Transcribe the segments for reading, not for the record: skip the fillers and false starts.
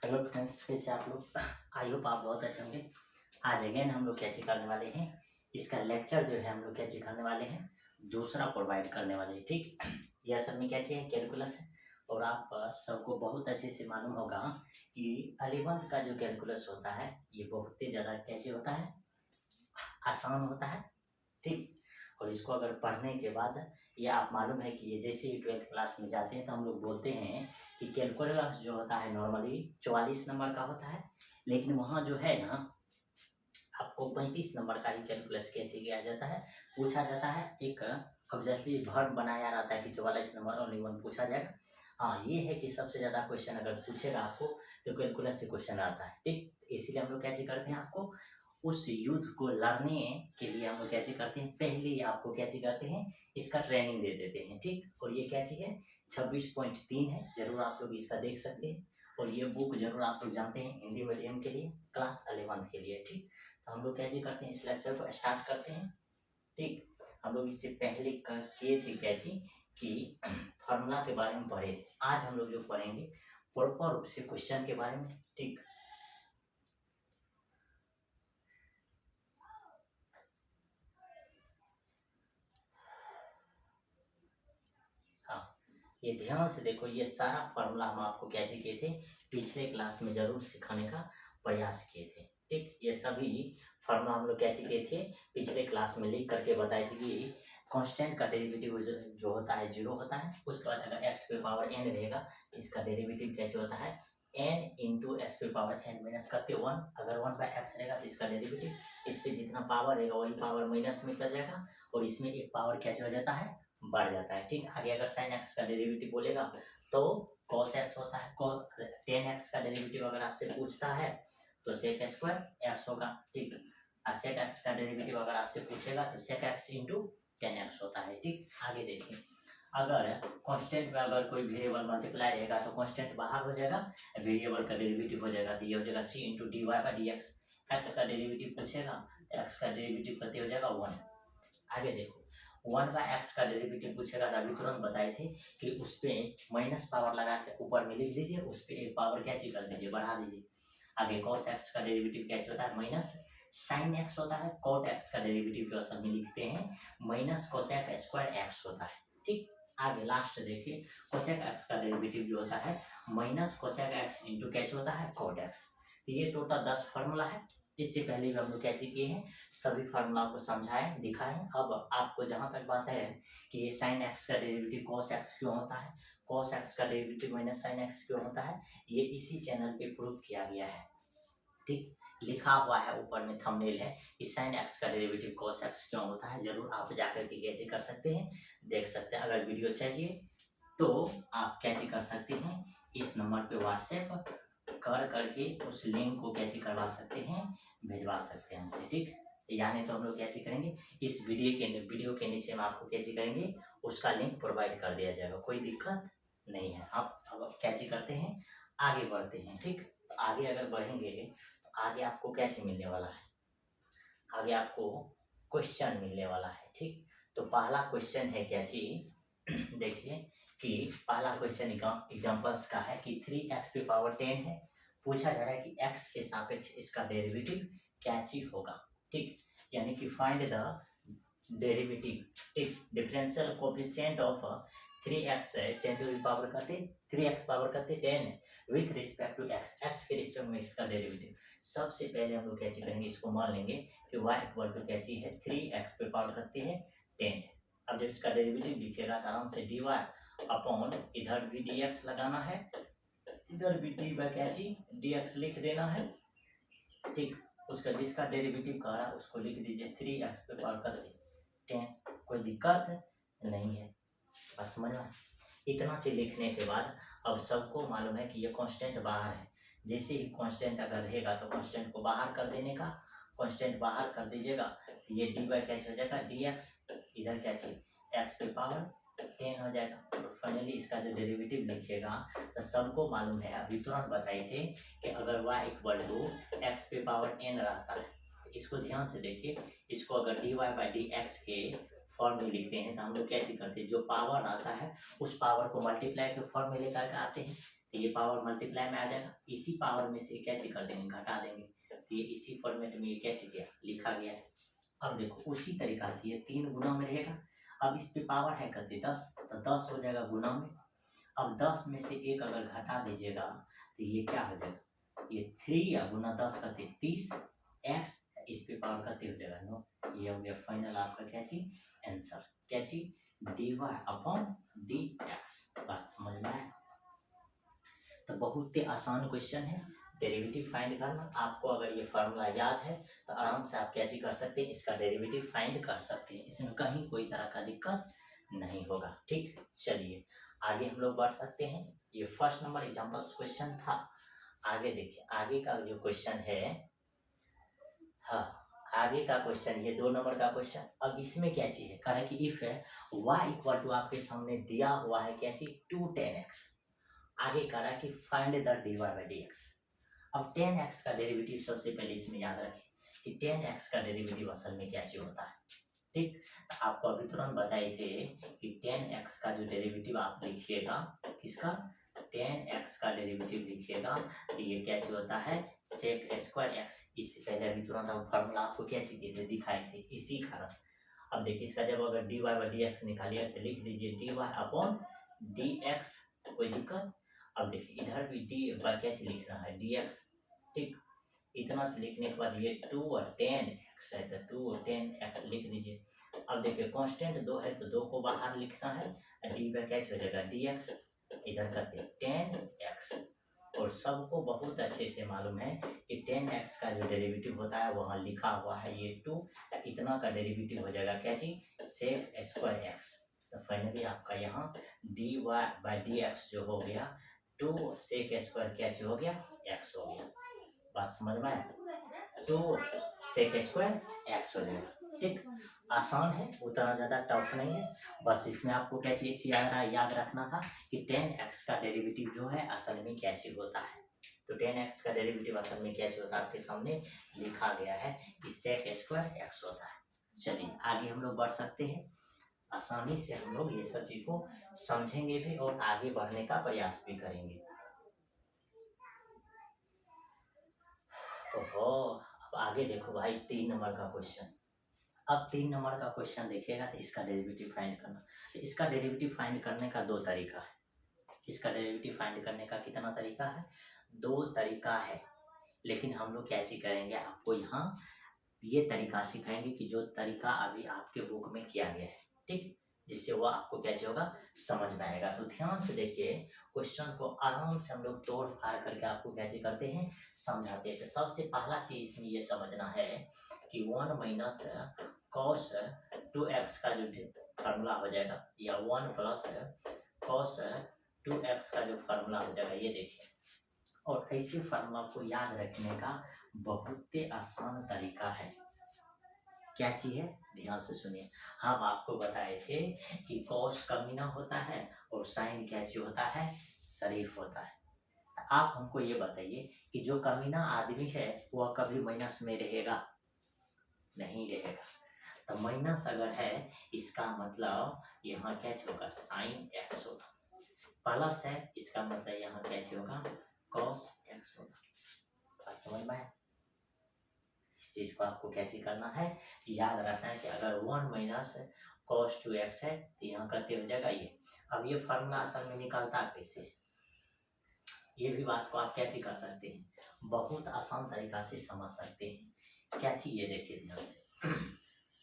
Hello friends, कैसे आप लोग? आई होप आप बहुत अच्छे होंगे। आज अगेन हम लोग कैची करने वाले हैं। इसका लेक्चर जो है हम लोग कैची करने वाले हैं, दूसरा प्रोवाइड करने वाले हैं। ठीक, यह सब में कैची है, कैलकुलस है। और आप सबको बहुत अच्छे से मालूम होगा कि 11th का जो कैलकुलस होता है ये बहुत ही ज़्यादा कैची होता है, आसान होता है। ठीक, और इसको अगर पढ़ने के बाद ये आप मालूम है कि ये जैसे ही 12th क्लास में जाते हैं तो हम लोग बोलते हैं कि कैलकुलस जो होता है नॉर्मली 44 नंबर का होता है, लेकिन वहाँ जो है ना आपको 35 नंबर का ही कैलकुलस कैसे किया जाता है, पूछा जाता है। एक ऑब्जेक्टली वर्ब बनाया रहता है कि 44 नंबर ओनली वन पूछा जाएगा। हाँ, ये है कि सबसे ज़्यादा क्वेश्चन अगर पूछेगा आपको तो कैलकुलस से क्वेश्चन आता है। ठीक, इसीलिए हम लोग कैसे करते हैं, आपको उस युद्ध को लड़ने के लिए हम लोग कैसे करते हैं, पहले ही आपको कैसे करते हैं, इसका ट्रेनिंग दे देते हैं। ठीक, और ये कैसे है 26.3 है, जरूर आप लोग इसका देख सकते हैं। और ये बुक जरूर आप लोग जानते हैं, हिंदी मीडियम के लिए, क्लास 11th के लिए। ठीक, तो हम लोग कैसे करते हैं, इस लेक्चर को स्टार्ट करते हैं। ठीक, हम लोग इससे पहले किए थे कैसे कि फार्मूला के बारे में पढ़े थे। आज हम लोग जो पढ़ेंगे प्रॉपर रूप से क्वेश्चन के बारे में। ठीक, हाँ, ये ध्यान से देखो, ये सारा फार्मूला हम आपको कैसे किए थे, पिछले क्लास में जरूर सिखाने का प्रयास किए थे। ठीक, ये सभी फार्मूला हम लोग कैसे किए थे, पिछले क्लास में लिख करके बताए थे कि कांस्टेंट का डेरिवेटिव जो होता है 0 होता है। उसके बाद अगर x पे पावर n रहेगा इसका डेरिवेटिव कैसे होता है, n इंटू एक्स पे पावर n माइनस करते 1। अगर 1/x रहेगा तो इसका डेरिवेटिव, इस पे जितना पावर रहेगा वही पावर माइनस में चल जाएगा और इसमें एक पावर कैसे हो जाता है, बढ़ जाता है। ठीक, आगे अगर sin x का डेरिवेटिव बोलेगा तो cos x होता है। tan x का डेरिवेटिव अगर आपसे पूछता है तो sec स्क्वायर x होगा। ठीक, और sec x का डेरिवेटिव अगर आपसे पूछेगा तो sec x into tan x होता है। ठीक, आगे देखिए, अगर कांस्टेंट में अगर कोई वेरिएबल मल्टीप्लाई रहेगा तो कांस्टेंट बाहर हो जाएगा, वेरिएबल का डेरिवेटिव हो जाएगा तो ये हो जाएगा c into d Y by D x. X का डेरिवेटिव पूछेगा तो एक्स का डेरिवेटिव कितने हो जाएगा 1। आगे देखो, 1/x का डेरिवेटिव पूछेगा तो अभी तुरंत बताए थे कि उस पर माइनस पावर लगा के ऊपर में लिख दीजिए, उस पर एक पावर कैची कर दीजिए, बढ़ा दीजिए। आगे cos x का डेरिवेटिव कैसे होता है, माइनस sin x होता है। cot x का डेरिवेटिव जो असल में लिखते हैं माइनस कोसेक स्क्वायर x होता है। ठीक, आगे लास्ट देखिए, कोसेक x का डेरिवेटिव जो होता है माइनस कोसेक x इंटू कैसे होता है cot x। ये टोटल 10 फार्मूला है। इससे पहले भी हम लोग कैसे किए हैं, सभी फार्मूला को समझाएं, दिखाएं। अब आपको जहां तक बात है कि ये sin x का डेरिवेटिव cos x क्यों होता है, cos x का डेरिवेटिव माइनस sin x क्यों होता है, ये इसी चैनल पे प्रूव किया गया है। ठीक, लिखा हुआ है ऊपर में, थंबनेल है कि sin x का डेरिवेटिव cos x क्यों होता है। जरूर आप जाकर के कैसे कर सकते हैं, देख सकते हैं। अगर वीडियो चाहिए तो आप कैसे कर सकते हैं, इस नंबर पे व्हाट्सएप कर करके उस लिंक को कैसे करवा सकते हैं, भिजवा सकते हैं हमसे। ठीक, यानी तो हम लोग कैसे करेंगे, इस वीडियो के नीचे में आपको कैसे करेंगे, उसका लिंक प्रोवाइड कर दिया जाएगा, कोई दिक्कत नहीं है। आप अब कैसे करते हैं, आगे बढ़ते हैं। ठीक, तो आगे अगर बढ़ेंगे तो आगे आपको कैसे मिलने वाला है, आगे आपको क्वेश्चन मिलने वाला है। ठीक, तो पहला क्वेश्चन है क्या चीज देखिए कि पहला क्वेश्चन एग्जांपल्स का है कि 3x पे पावर 10 है। पूछा जा रहा है कि x के सापेक्ष इसका डेरिवेटिव क्या चीज होगा। ठीक, यानी कि फाइंड द डेरिवेटिव, ठीक, differential coefficient of 3x 10 to the power करते 3x पावर करते 10 विथ रिस्पेक्ट टू x के रिस्पेक्ट में इसका डेरिवेटिव। सबसे पहले हम लोग क्या चीज करेंगे, इसको मान लेंगे कि y इक्वल टू क्या चीज है 3x पे पावर करते हैं 10। अब जब इसका डेरिवेटिव लिखेगा तो आराम से dy अपॉन इधर भी dx लगाना है, इधर भी dy क्या चीज dx लिख देना है। ठीक, उसका जिसका डेरिवेटिव कह रहा है उसको लिख दीजिए 3x पे पावर करते 10, कोई दिक्कत नहीं है, बस समझ में। इतना चीज लिखने के बाद अब सबको मालूम है कि ये कांस्टेंट बाहर है। जैसे ही कांस्टेंट अगर रहेगा तो कांस्टेंट को बाहर कर देने का, कांस्टेंट बाहर कर दीजिएगा तो ये डी बाई कैसे हो जाएगा dx, इधर क्या चाहिए x पे पावर 10 हो जाएगा। और फाइनली इसका जो डेरिवेटिव लिखिएगा तो सबको मालूम है, अभी तुरंत बताए थे कि अगर y इक्वल टू एक्स पे पावर n रहता है, इसको ध्यान से देखिए, इसको अगर D Y by D x के फॉर्म में लिखते हैं तो हम लोग कैसे करते हैं, जो पावर आता है उस पावर को मल्टीप्लाई के फॉर्म में लेकर के आते हैं। तो ये पावर मल्टीप्लाई में आ जाएगा, इसी पावर में से कैसे कर देंगे, घटा देंगे, तो ये इसी फॉर्मेट में ये कैसे किया लिखा गया है। अब देखो उसी तरीका से ये 3 गुना में रहेगा। अब इस पे पावर है कहते 10, तो 10 हो जाएगा गुना में। अब 10 में से 1 अगर घटा दीजिएगा तो ये क्या हो जाएगा, ये 3 या गुना 10 करते 30 एक्स, इस पे पावर करते हो जाएगा 9। ये हो गया फाइनल आपका क्या चीज आंसर, क्या चीज dy अपॉन dx। बात समझ में आया। तो बहुत ही आसान क्वेश्चन है, डेरिवेटिव फाइंड करना। आपको अगर ये फार्मूला याद है तो आराम से आप क्या चीज कर सकते हैं, इसका डेरिवेटिव फाइंड कर सकते हैं, इसमें कहीं कोई तरह का दिक्कत नहीं होगा। ठीक, चलिए आगे हम लोग बढ़ सकते हैं। ये फर्स्ट नंबर एग्जांपल्स क्वेश्चन था। आगे देखिए आगे का जो क्वेश्चन है, हाँ आगे का क्वेश्चन ये 2 नंबर का क्वेश्चन। अब इसमें क्या चीज है, कह रहा है कि इफ है y इक्वल टू आपके सामने दिया हुआ है क्या चीज 2 10x, आगे कह रहा है कि find the dy by dx। अब 10x का डेरिवेटिव सबसे पहले इसमें याद रखें कि 10x का डेरिवेटिव असल में क्या चीज होता है। ठीक, आपको अभी तुरंत बताए थे कि 10x का जो डेरिवेटिव आप लिखिएगा, किसका 10x का डेरिवेटिव लिखिएगा तो ये क्या चीज होता है सेक स्क्वायर एक्स। इससे पहले अभी तुरंत हम फॉर्मूला आपको क्या चीज दिए थे, दिखाए थे, इसी कारण। अब देखिए इसका जब अगर dy बाई dx निकालिए तो लिख दीजिए dy अपॉन dx, कोई दिक्कत। अब देखिए इधर भी डी बाई क्या चीज लिखना है dx। ठीक, इतना से लिखने के बाद ये 2 और 10x है तो 2 और 10x लिख दीजिए। अब देखिए कांस्टेंट 2 है तो 2 को बाहर लिखना है, डी बाई क्या हो जाएगा dx, इधर करते 10x। और सबको बहुत अच्छे से मालूम है कि 10x का जो डेरिवेटिव होता है वहाँ लिखा हुआ है ये 2, इतना का डेरिवेटिव हो जाएगा क्या चीज सेक स्क्वायर एक्स। तो फाइनली आपका यहाँ d Y by D x जो हो गया 2 सेक स्क्वायर क्या चीज हो गया एक्स हो गया। बात समझ में आया, 2 सेक स्क्वायर एक्स हो जाएगा। ठीक, आसान है, उतना ज़्यादा टफ नहीं है। बस इसमें आपको क्या चीज याद रखना था कि 10x का डेरिवेटिव जो है असल में क्या चीज होता है। तो 10x का डेरिवेटिव असल में क्या चीज होता है आपके सामने लिखा गया है कि सेक स्क्वायर एक्स होता है। चलिए आगे हम लोग बढ़ सकते हैं, आसानी से हम लोग ये सब चीज को समझेंगे भी और आगे बढ़ने का प्रयास भी करेंगे। ओहो, अब आगे देखो भाई 3 नंबर का क्वेश्चन। अब 3 नंबर का क्वेश्चन देखिएगा तो इसका डेरिवेटिव फाइंड करना। तो इसका डेरिवेटिव फाइंड करने का 2 तरीका है। इसका डेरिवेटिव फाइंड करने का कितना तरीका है, 2 तरीका है। लेकिन हम लोग कैसे करेंगे, आपको यहाँ ये तरीका सिखाएंगे कि जो तरीका अभी आपके बुक में किया गया है। ठीक, जिससे वो आपको कैसे होगा समझ में आएगा। तो ध्यान से देखिए क्वेश्चन को, आराम से हम लोग तोड़ फाड़ करके आपको कैसे करते हैं समझाते हैं। तो सबसे पहला चीज इसमें ये समझना है कि 1 माइनस कॉस 2x का जो फार्मूला हो जाएगा या 1 प्लस कॉस 2x का जो फार्मूला हो जाएगा, ये देखिए। और ऐसे फार्मूला को याद रखने का बहुत ही आसान तरीका है। क्या चीज है, ध्यान से सुनिए। हम आपको बताए थे कि कॉस कमीना होता है और साइन क्या चीज होता है शरीफ होता है। आप हमको ये बताइए कि जो कमीना आदमी है वह कभी माइनस में रहेगा, नहीं रहेगा। तो माइनस अगर है इसका मतलब यहाँ क्या होगा साइन एक्स होगा, प्लस है इसका मतलब यहाँ क्या होगा कॉस एक्स होगा। बस समझ में आया। इस चीज को आपको क्या चीज करना है, याद रखना है कि अगर 1 माइनस कॉस 2x है तो यहाँ करते हो जाएगा ये। अब ये फार्मूला असल में निकालता कैसे, ये भी बात को आप क्या चीज कर सकते हैं, बहुत आसान तरीका से समझ सकते हैं। क्या चीज ये देखिए ध्यान से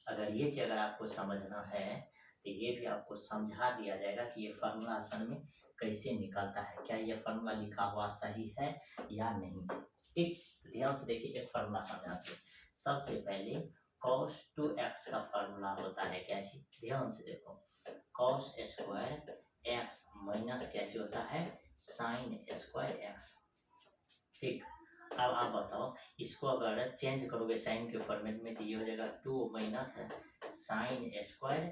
अगर ये चीज अगर आपको समझना है तो ये भी आपको समझा दिया जाएगा कि ये फार्मूला असल में कैसे निकलता है, क्या ये फार्मूला लिखा हुआ सही है या नहीं। ठीक, ध्यान से देखिए एक फार्मूला समझाते हैं। सबसे पहले cos 2x का फार्मूला होता है क्या जी, ध्यान से देखो cos स्क्वायर x माइनस क्या जी होता है साइन स्क्वायर x। ठीक, अब आप बताओ इसको अगर चेंज करोगे साइन के फॉर्मेट में तो ये हो जाएगा 2 माइनस साइन स्क्वायर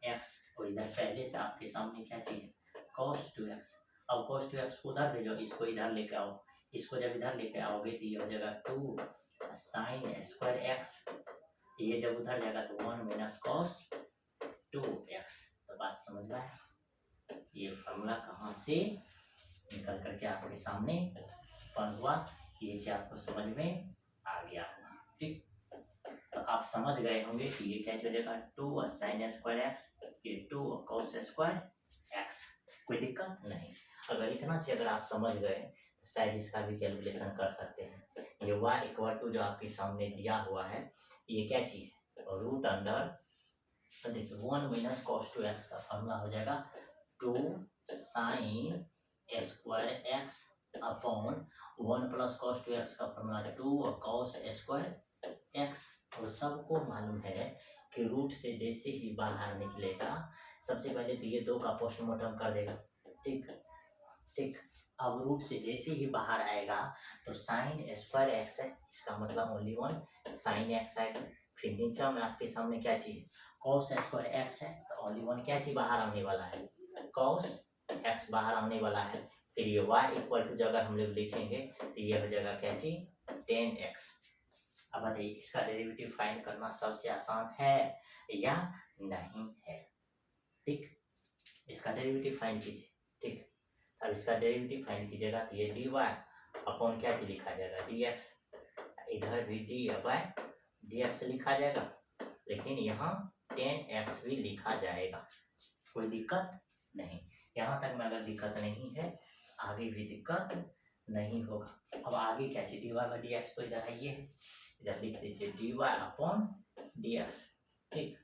एक्स, और इधर पहले से आपके सामने क्या चाहिए cos 2x। अब cos 2x उधर भेजो, इसको इधर लेके आओ, इसको जब इधर लेके आओगे तो ये हो जाएगा 2 साइन स्क्वायर एक्स, ये जब उधर जाएगा तो 1 माइनस cos 2x। तो बात समझ में आया, ये फॉर्मूला कहाँ से निकल करके आपके सामने उत्पन्न हुआ। ये चीज आपको समझ में आ गया होगा। ठीक, तो आप समझ गए होंगे कि ये क्या हो जाएगा, 2 sin स्क्वायर एक्स, ये 2 cos स्क्वायर एक्स। कोई दिक्कत नहीं। अगर इतना चीज अगर आप समझ गए तो शायद इसका भी कैलकुलेशन कर सकते हैं। ये y इक्वल टू जो आपके सामने दिया हुआ है ये क्या चीज है, रूट अंडर, तो देखिए 1 माइनस कॉस टू एक्स का फॉर्मूला हो जाएगा 2 sign square x upon 1 plus cos two x का फॉर्मूला 2 कॉस स्क्वायर एक्स। और सबको मालूम है कि रूट से जैसे ही बाहर निकलेगा सबसे पहले तो ये 2 का पोस्टमार्टम कर देगा। ठीक ठीक, अब रूट से जैसे ही बाहर आएगा तो साइन स्क्वायर एक्स है, इसका मतलब ओनली 1 साइन एक्स आएगा। फिर नीचे में आपके सामने क्या चीज, कॉस स्क्वायर एक्स है, तो ओनली 1 क्या चीज बाहर आने वाला है, कॉस एक्स बाहर आने वाला है। फिर ये y इक्वल टू अगर हम लोग लिखेंगे तो ये हो जाएगा क्या चीज, 10x। अब बताइए इसका डेरिवेटिव फाइंड करना सबसे आसान है या नहीं है। ठीक, इसका डेरिवेटिव फाइंड कीजिए। ठीक, अब इसका डेरिवेटिव फाइंड कीजिएगा तो ये dy अपॉन क्या चीज लिखा जाएगा, dx। इधर भी dy बाय dx लिखा जाएगा, लेकिन यहाँ 10x भी लिखा जाएगा। कोई दिक्कत नहीं, यहाँ तक में अगर दिक्कत नहीं है आगे भी दिक्कत नहीं होगा। अब आगे क्या चीज, dy बाई dx तो इधर आइए, इधर लिख दीजिए dy अपॉन dx। ठीक,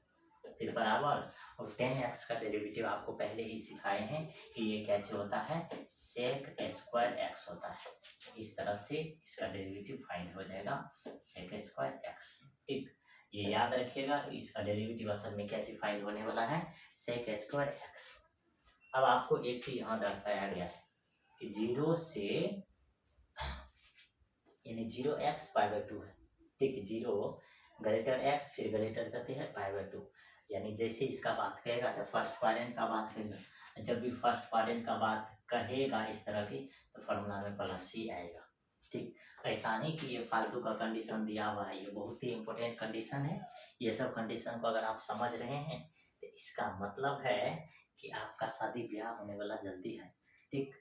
फिर बराबर, और 10x का डेरिवेटिव आपको पहले ही सिखाए हैं कि ये क्या चीज होता है, सेक स्क्वायर एक्स होता है। इस तरह से इसका डेरिवेटिव फाइंड हो जाएगा, सेक स्क्वायर एक्स। ठीक, ये याद रखिएगा कि इसका डेरिवेटिव असल में क्या चीज फाइंड होने वाला है, सेक स्क्वायर एक्स। अब आपको एक चीज यहाँ दर्शाया गया है कि 0 से यानी 0x पाई बाई 2 है। ठीक, 0 ग्रेटर x फिर ग्रेटर करते हैं पाई बाई 2, यानी जैसे इसका बात कहेगा तो फर्स्ट क्वाड्रेंट का बात कहेगा। जब भी फर्स्ट क्वाड्रेंट का बात कहेगा इस तरह की तो फॉर्मूला में प्लस सी आएगा। ठीक, ऐसा नहीं कि ये फालतू का कंडीशन दिया हुआ है, ये बहुत ही इंपॉर्टेंट कंडीशन है। ये सब कंडीशन को अगर आप समझ रहे हैं तो इसका मतलब है कि आपका शादी ब्याह होने वाला जल्दी है। ठीक,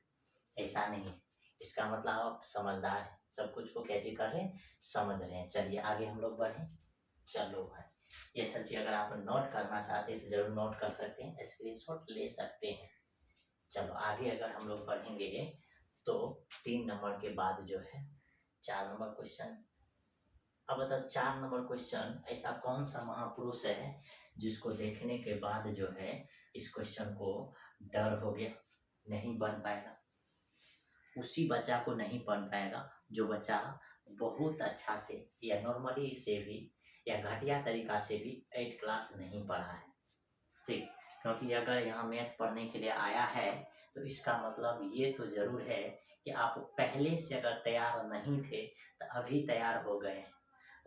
ऐसा नहीं है, इसका मतलब आप समझदार हैं, सब कुछ को कैसे कर रहे हैं, समझ रहे हैं। चलिए आगे हम लोग बढ़े। चलो भाई, ये सब चीज अगर आप नोट करना चाहते हैं तो जरूर नोट कर सकते हैं, स्क्रीनशॉट ले सकते हैं। चलो आगे अगर हम लोग बढ़ेंगे तो 3 नंबर के बाद जो है 4 नंबर क्वेश्चन। अब बताओ 4 नंबर क्वेश्चन, ऐसा कौन सा महापुरुष है जिसको देखने के बाद जो है इस क्वेश्चन को डर हो गया, नहीं बन पाएगा। उसी बच्चा को नहीं पढ़ पाएगा जो बच्चा बहुत अच्छा से या नॉर्मली से भी या घटिया तरीका से भी 8 क्लास नहीं पढ़ा है। ठीक, क्योंकि अगर यहाँ मैथ पढ़ने के लिए आया है तो इसका मतलब ये तो जरूर है कि आप पहले से अगर तैयार नहीं थे तो अभी तैयार हो गए हैं,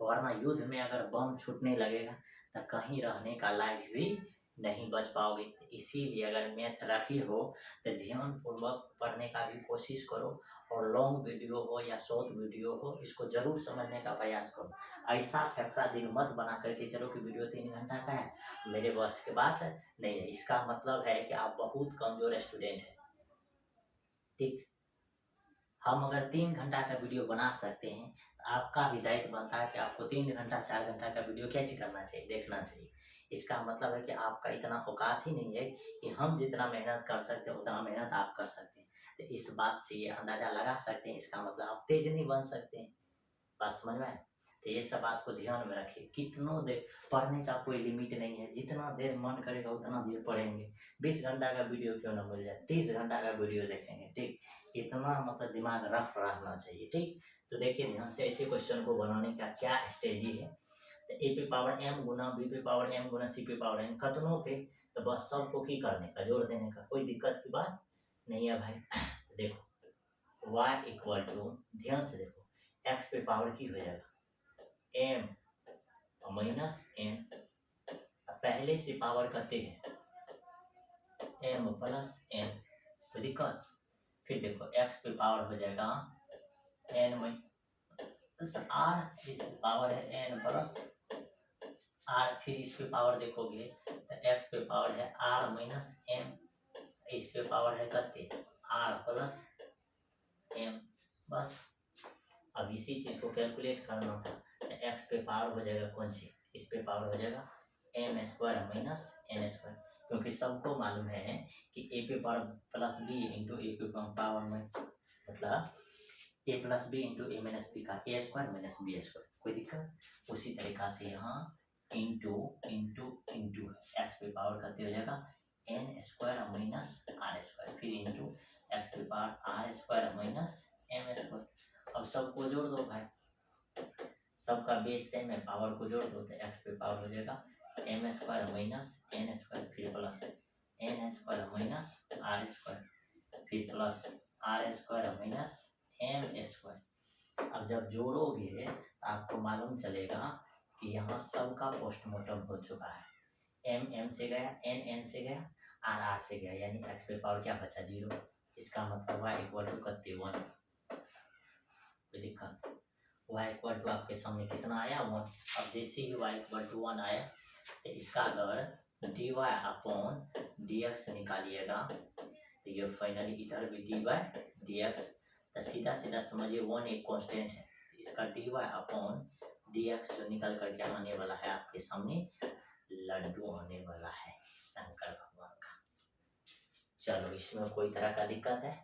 वरना युद्ध में अगर बम छूटने लगेगा तो कहीं रहने का लायक भी नहीं बच पाओगे। इसीलिए अगर मैथ रखी हो तो ध्यान पूर्वक पढ़ने का भी कोशिश करो, और लॉन्ग वीडियो हो या शॉर्ट वीडियो हो इसको जरूर समझने का प्रयास करो। ऐसा फेफड़ा दिल मत बना करके चलो कि वीडियो 3 घंटा का है, मेरे बस की बात नहीं है। इसका मतलब है कि आप बहुत कमजोर स्टूडेंट हैं। ठीक, हम अगर 3 घंटा का वीडियो बना सकते हैं तो आपका भी दायित्व बनता है कि आपको 3 घंटा 4 घंटा का वीडियो कैसे करना चाहिए, देखना चाहिए। इसका मतलब है कि आपका इतना औकात ही नहीं है कि हम जितना मेहनत कर सकते हैं उतना मेहनत आप कर सकते हैं। तो इस बात से ये अंदाजा लगा सकते हैं, इसका मतलब आप तेज नहीं बन सकते हैं। बात समझ में आए? तो ये सब बात को ध्यान में रखिए। कितनों देर पढ़ने का कोई लिमिट नहीं है, जितना देर मन करेगा उतना देर पढ़ेंगे। 20 घंटा का वीडियो क्यों ना मिल जाए, 30 घंटा का वीडियो देखेंगे। ठीक, इतना मतलब दिमाग रफ रहना चाहिए। ठीक, तो देखिए ध्यान से ऐसे क्वेश्चन को बनाने का क्या स्ट्रेटजी है। तो ए पे पावर m गुना बी पे पावर m गुना सी पे पावर n कतनों पे, तो बस सबको की करने का, जोड़ देने का, कोई दिक्कत की बात नहीं है भाई। देखो y इक्वल टू, ध्यान से देखो, x पे पावर की हो जाएगा m माइनस n, पहले से पावर करते हैं m प्लस n, कोई दिक्कत। फिर देखो x पे पावर हो जाएगा n माइनस r, इस पे पावर है n प्लस r, फिर इस पे पावर देखोगे तो x पे पावर है r माइनस n, इस पे पावर है करते r प्लस m। बस अब इसी चीज को कैलकुलेट करना था, तो x पे पावर हो जाएगा कौन सी, इस पे पावर हो जाएगा m square minus n square, क्योंकि सबको मालूम है कि a पे power plus b into a पे पावर में मतलब a plus b into a minus B का a square minus b square, कोई दिक्कत। उसी तरीका से यहाँ इंटू इंटू इंटू एक्स पे पावर करते हो जाएगा n square minus are square, फिर इंटू एक्स पे power r square minus M square. अब सबको जोड़ दो भाई, सबका बेस सेम है, पावर को जोड़ दो तो एक्स पे पावर हो जाएगा M square minus N square, फिर plus N square minus are square, फिर plus R square minus M square. अब जब जोड़ोगे तो आपको मालूम चलेगा कि यहाँ सबका पोस्टमार्टम हो चुका है, एम एम से गया, एन एन से गया, आर आर से गया, यानी एक्स पे पावर क्या बचा 0। इसका मतलब y इक्वल टू कत्ते 1, कोई दिक्कत। y इक्वल टू आपके सामने कितना आया 1। अब जैसे ही y इक्वल टू 1 आया तो इसका अगर dy अपॉन dx निकालिएगा तो ये फाइनली इधर भी dy dx, तो सीधा सीधा समझिए 1 एक कांस्टेंट है, तो इसका dy अपॉन dx जो निकल करके आने वाला है आपके सामने लड्डू आने वाला है शंकर भगवान का। चलो इसमें कोई तरह का दिक्कत है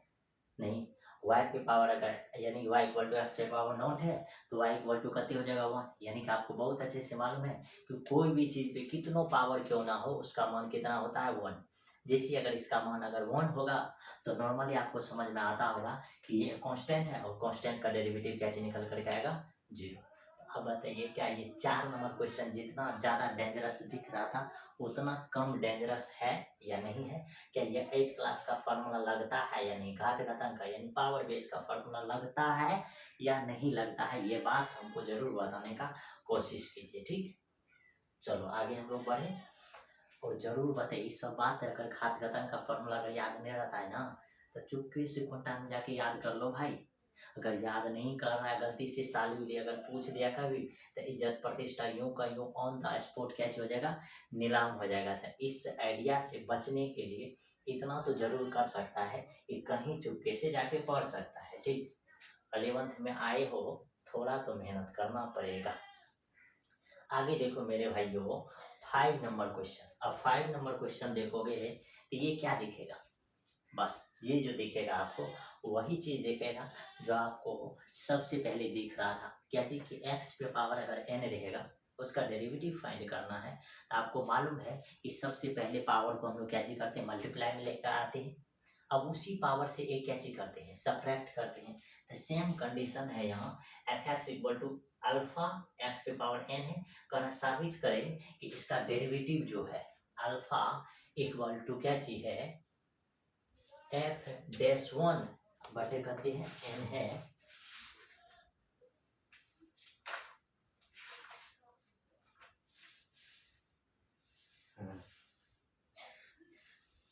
नहीं। y पे पावर अगर यानी y इक्वल टू एक्स पे पावर नॉट है तो y इक्वल टू कते हो जाएगा 1, यानी कि आपको बहुत अच्छे से मालूम है कि कोई भी चीज पे कितनों पावर क्यों ना हो उसका मान कितना होता है 1। जैसे अगर इसका मान अगर 1 होगा तो नॉर्मली आपको समझ में आता होगा कि ये कांस्टेंट है और कांस्टेंट का डेरिवेटिव क्या निकल करके आएगा 0। अब बताइए क्या ये 4 नंबर क्वेश्चन जितना ज्यादा डेंजरस दिख रहा था उतना कम डेंजरस है या नहीं है? क्या ये 8 क्लास का फॉर्मूला लगता है या नहीं, घात घातांक का यानी पावर बेस का फॉर्मूला लगता है या नहीं लगता है, ये बात हमको जरूर बताने का कोशिश कीजिए, ठीक। चलो आगे हम लोग बढ़े और जरूर बताइए इस सब बात अगर घात घातांक का फॉर्मूला अगर याद नहीं रहता है ना तो चुपके से कोटा में जाके याद कर लो भाई। अगर याद नहीं कर रहा है गलती से सालू ने अगर पूछ दिया कभी तो इज्जत प्रतिष्ठा यूं का यूं ऑन द स्पॉट कैच हो जाएगा, नीलाम हो जाएगा। तो इस आइडिया से बचने के लिए इतना तो जरूर कर सकता है कि कहीं चुपके से जाके पढ़ सकता है, ठीक। 11th में आए हो थोड़ा तो मेहनत करना पड़ेगा। आगे देखो मेरे भाइयों 5 नंबर क्वेश्चन। अब 5 नंबर क्वेश्चन देखोगे तो ये क्या दिखेगा, बस ये जो दिखेगा आपको वही चीज दिखेगा जो आपको सबसे पहले दिख रहा था, क्या चीज कि x पे पावर अगर n रहेगा उसका डेरिवेटिव फाइंड करना है तो आपको मालूम है कि सबसे पहले पावर को हम लोग क्या चीज करते हैं मल्टीप्लाई में लेकर आते हैं। अब उसी पावर से एक क्या चीज करते हैं सब्ट्रैक्ट करते हैं। तो सेम कंडीशन है यहाँ f x equal to alpha x पे पावर n है, कहना साबित करें कि इसका डेरिवेटिव जो है अल्फा इक्वल टू क्या चीज है एफ डैश 1 बटे करते हैं n है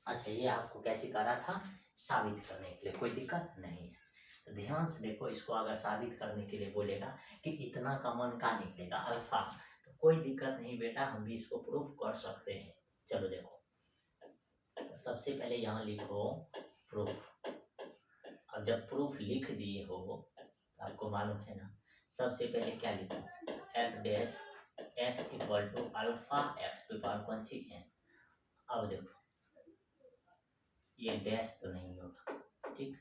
अच्छा ये आपको कैसे करा था साबित करने के लिए, कोई दिक्कत नहीं है। तो ध्यान से देखो इसको अगर साबित करने के लिए बोलेगा कि इतना का मान का निकलेगा अल्फा तो कोई दिक्कत नहीं बेटा, हम भी इसको प्रूफ कर सकते हैं। चलो देखो सबसे पहले यहाँ लिखो प्रूफ। अब जब प्रूफ लिख दिए हो तो आपको मालूम है ना सबसे पहले क्या लिखो f dash x equal to alpha x पे पावर कौन सी है। अब देखो ये डैश तो नहीं होगा, ठीक।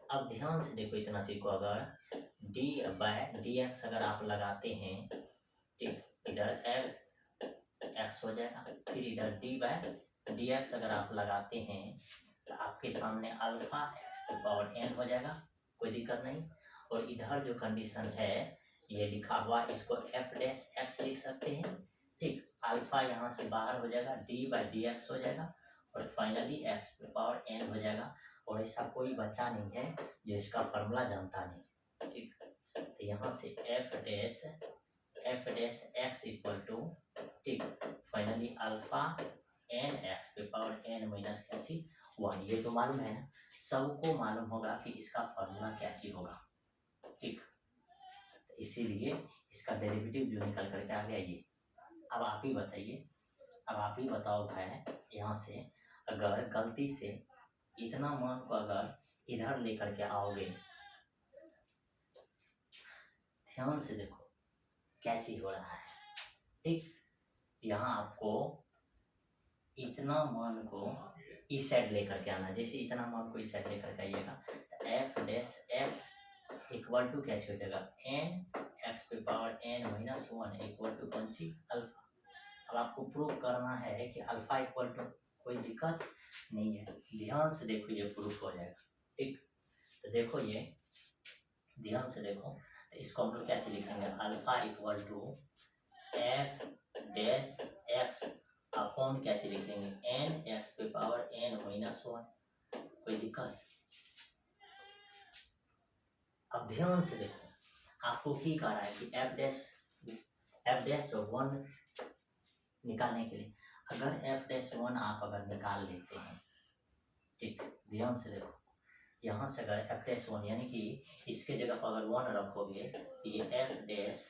अब ध्यान से देखो इतना चीज को अगर डी बाय डी एक्स अगर आप लगाते हैं, ठीक, इधर एफ एक्स हो जाएगा, फिर इधर डी बाय डी एक्स अगर आप लगाते हैं तो आपके सामने अल्फा एक्स पे पावर एन हो जाएगा, कोई दिक्कत नहीं। और इधर जो कंडीशन है ये लिखा हुआ इसको एफ डैश एक्स लिख सकते हैं, ठीक। अल्फा यहाँ से बाहर हो जाएगा डी बाय डी एक्स हो जाएगा और फाइनली एक्स पे पावर एन हो जाएगा। और ऐसा कोई बच्चा नहीं है जो इसका फॉर्मूला जानता नहीं, ठीक। तो यहाँ से f dash x equal to, ठीक, फाइनली अल्फा एन एक्स पे पावर एन माइनस क्या चीज 1, ये तो मालूम है ना, सबको मालूम होगा कि इसका फॉर्मूला क्या चीज होगा, ठीक। तो इसीलिए इसका डेरिवेटिव जो निकल करके आ गया ये। अब आप ही बताइए, अब आप ही बताओ भाई यहाँ से अगर गलती से इतना मान को अगर इधर लेकर के आओगे ध्यान से देखो क्या चीज हो रहा है, ठीक। यहाँ आपको इतना मान को इस साइड लेकर के आना, जैसे इतना मान को इस साइड लेकर के आइएगा तो f dash x equal to क्या हो जाएगा एन एक्स पे power n minus one equal to कौन सी अल्फा। अब आपको प्रूव करना है कि अल्फा इक्वल टू, कोई दिक्कत नहीं है, ध्यान से देखो ये प्रूफ हो जाएगा, ठीक। तो देखो ये ध्यान से देखो, तो इसको हम लोग क्या चीज लिखेंगे, alpha equal to f dash x upon क्या चीज लिखेंगे एन एक्स पे पावर एन माइनस वन, कोई दिक्कत। अब ध्यान से देखो आपको की कह रहा है कि एफ डैश वन निकालने के लिए, अगर एफ डैश वन आप अगर निकाल लेते हैं, ठीक, ध्यान से देखो यहाँ से अगर एफ डैश वन यानी कि इसके जगह पर अगर वन रखोगे तो ये एफ डैश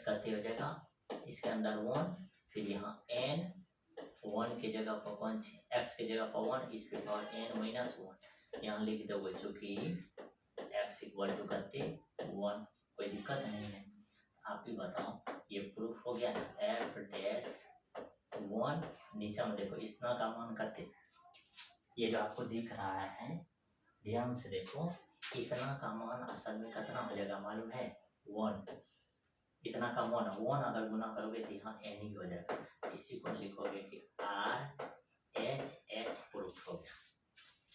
करते हो जाएगा इसके अंदर वन, फिर यहाँ एन वन के जगह पर कौन सी एक्स के जगह पर वन, इस पे पावर एन माइनस वन, यहाँ लिख दोगे चूंकि एक्स इक्वल टू करते वन, कोई दिक्कत नहीं है। आप भी बताओ ये प्रूफ हो गया ना, एफ डैश वन नीचे में देखो इतना का मान करते, ये जो आपको दिख रहा है ध्यान से देखो इतना का मान असल में कितना हो जाएगा मालूम है वन, इतना का वन अगर गुना करोगे तो यहाँ एन ही हो जाएगा, इसी को लिखोगे कि आर एच एस प्रूफ हो गया।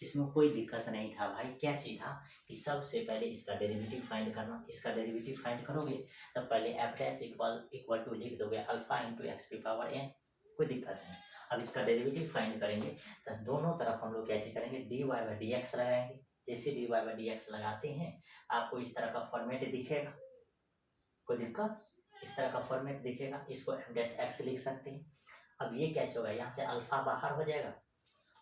इसमें कोई दिक्कत नहीं था भाई, क्या चीज था कि सबसे पहले इसका डेरिवेटिव फाइंड करना, इसका डेरिवेटिव फाइंड करोगे तब पहले एफ डैश इक्वल टू लिख दोगे अल्फा इंटू एक्स पे पावर एन, कोई दिक्कत नहीं। अब इसका डेरिवेटिव फाइंड करेंगे तो दोनों तरफ हम लोग क्या चीज करेंगे d Y by D x लगाएंगे, जैसे d Y by D x लगाते हैं आपको इस तरह का फॉर्मेट दिखेगा, कोई दिक्कत, इस तरह का फॉर्मेट दिखेगा, इसको एफ डैश एक्स लिख सकते हैं। अब ये क्या होगा यहाँ से अल्फा बाहर हो जाएगा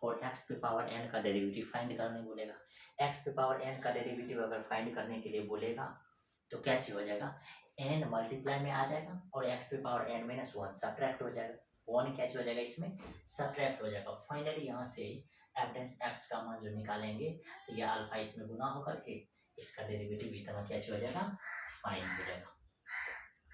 और x पे पावर n का डेरिवेटिव फाइंड करने बोलेगा, x पे पावर n का डेरिवेटिव अगर फाइंड करने के लिए बोलेगा तो क्या चीज हो जाएगा n मल्टीप्लाई में आ जाएगा और x पे power n minus one subtract हो जाएगा, वन क्या चीज हो जाएगा इसमें सब्ट्रैक्ट हो जाएगा। फाइनली यहाँ से एफ डैश एक्स का मान जो निकालेंगे तो यह अल्फा इसमें गुना होकर के इसका डेरिवेटिव इतना क्या चीज हो जाएगा फाइंड हो जाएगा।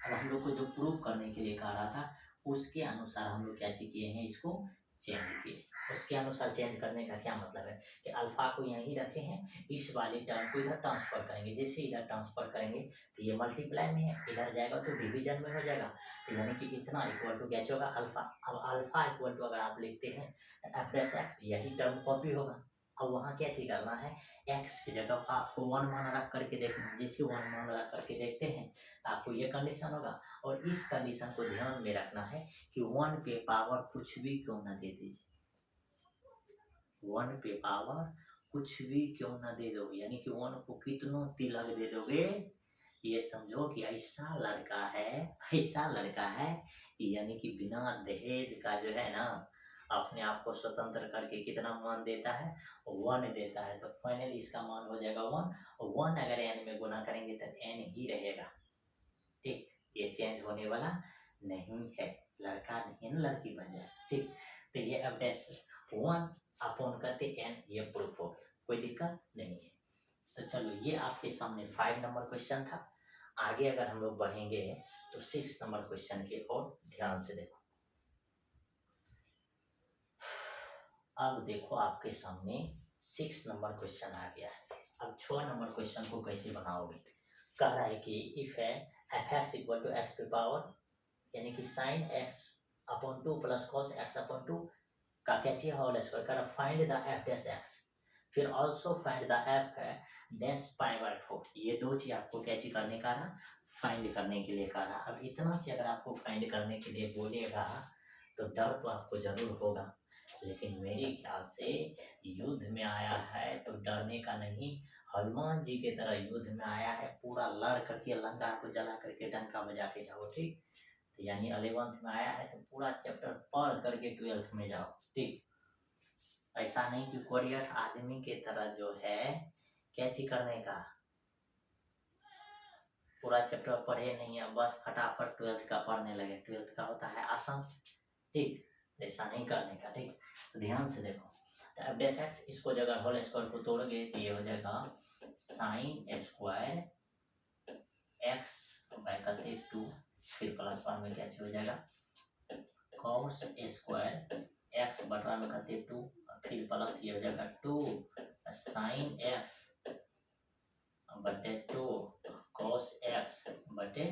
अब हम लोग को जो प्रूव करने के लिए कहा रहा था उसके अनुसार हम लोग क्या चीज किए हैं, इसको चेंज किए। उसके अनुसार चेंज करने का क्या मतलब है कि अल्फा को यहीं रखे हैं, इस वाले टर्म को इधर ट्रांसफर करेंगे, जैसे इधर ट्रांसफर करेंगे तो ये मल्टीप्लाई में है, इधर जाएगा तो डिवीजन में हो जाएगा, तो यानी कि इतना इक्वल टू क्या होगा अल्फा। अब अल्फा इक्वल टू अगर आप लिखते हैं तो एफ डैश एक्स यही टर्म कॉपी होगा। अब वहाँ क्या चीज करना है एक्स की जगह आपको वन मान रख करके देखना, जैसे वन मान रख करके देखते हैं तो आपको ये कंडीशन होगा और इस कंडीशन को ध्यान में रखना है कि वन पे पावर कुछ भी क्यों ना दे दीजिए, वन पे पावर कुछ भी क्यों ना दे दोगे, यानी कि वन को कितनों तिलक दे दोगे, ये समझो कि ऐसा लड़का है यानी कि बिना दहेज का जो है ना अपने आप को स्वतंत्र करके कितना मान देता है वन देता है। तो फाइनली इसका मान हो जाएगा वन, और वन अगर एन में गुना करेंगे तो एन ही रहेगा, ठीक, ये चेंज होने वाला नहीं है, लड़का नहीं लड़की बन जाए, ठीक। तो ये अब डैश वन अपॉन करते एन, ये प्रूफ हो गया, कोई दिक्कत नहीं है। तो चलो ये आपके सामने 5 नंबर क्वेश्चन था। आगे अगर हम लोग बढ़ेंगे तो 6 नंबर क्वेश्चन की ओर ध्यान से देखो। अब देखो आपके सामने 6 नंबर क्वेश्चन आ गया है। अब 6 नंबर क्वेश्चन को कैसे बनाओगे, कह रहा है कि इफ है F x equal to x पे पावर यानी कि sine X upon two plus cos X upon two का क्या चाहिए होल स्क्वायर, कर find the F dash X, फिर also find the F dash pi by 4, ये दो चीज आपको क्या चीज करने का रहा फाइंड करने के लिए कह रहा। अब इतना चीज अगर आपको फाइंड करने के लिए बोलेगा तो डर तो आपको जरूर होगा, लेकिन मेरे ख्याल से युद्ध में आया है तो डरने का नहीं, हनुमान जी के तरह युद्ध में आया है, पूरा लड़ करके लंका को जला करके डंका बजा के जाओ, ठीक। तो यानी 11th में आया है तो पूरा चैप्टर पढ़ करके 12th में जाओ, ठीक। ऐसा नहीं कि कोरियर आदमी के तरह जो है कैची करने का पूरा चैप्टर पढ़े नहीं है, बस फटाफट 12th का पढ़ने लगे, 12th का होता है आसान, ठीक, ऐसा नहीं करने का, ठीक। तो ध्यान से देखो तो एफ डैश एक्स, इसको जगह होल स्क्वायर को तोड़ोगे तो ये हो जाएगा साइन स्क्वायर एक्स बाय करते 2, फिर प्लस वन में क्या हो जाएगा कॉस स्क्वायर एक्स बटा में करते 2, फिर प्लस ये हो जाएगा 2 साइन एक्स बटे 2 कॉस एक्स बटे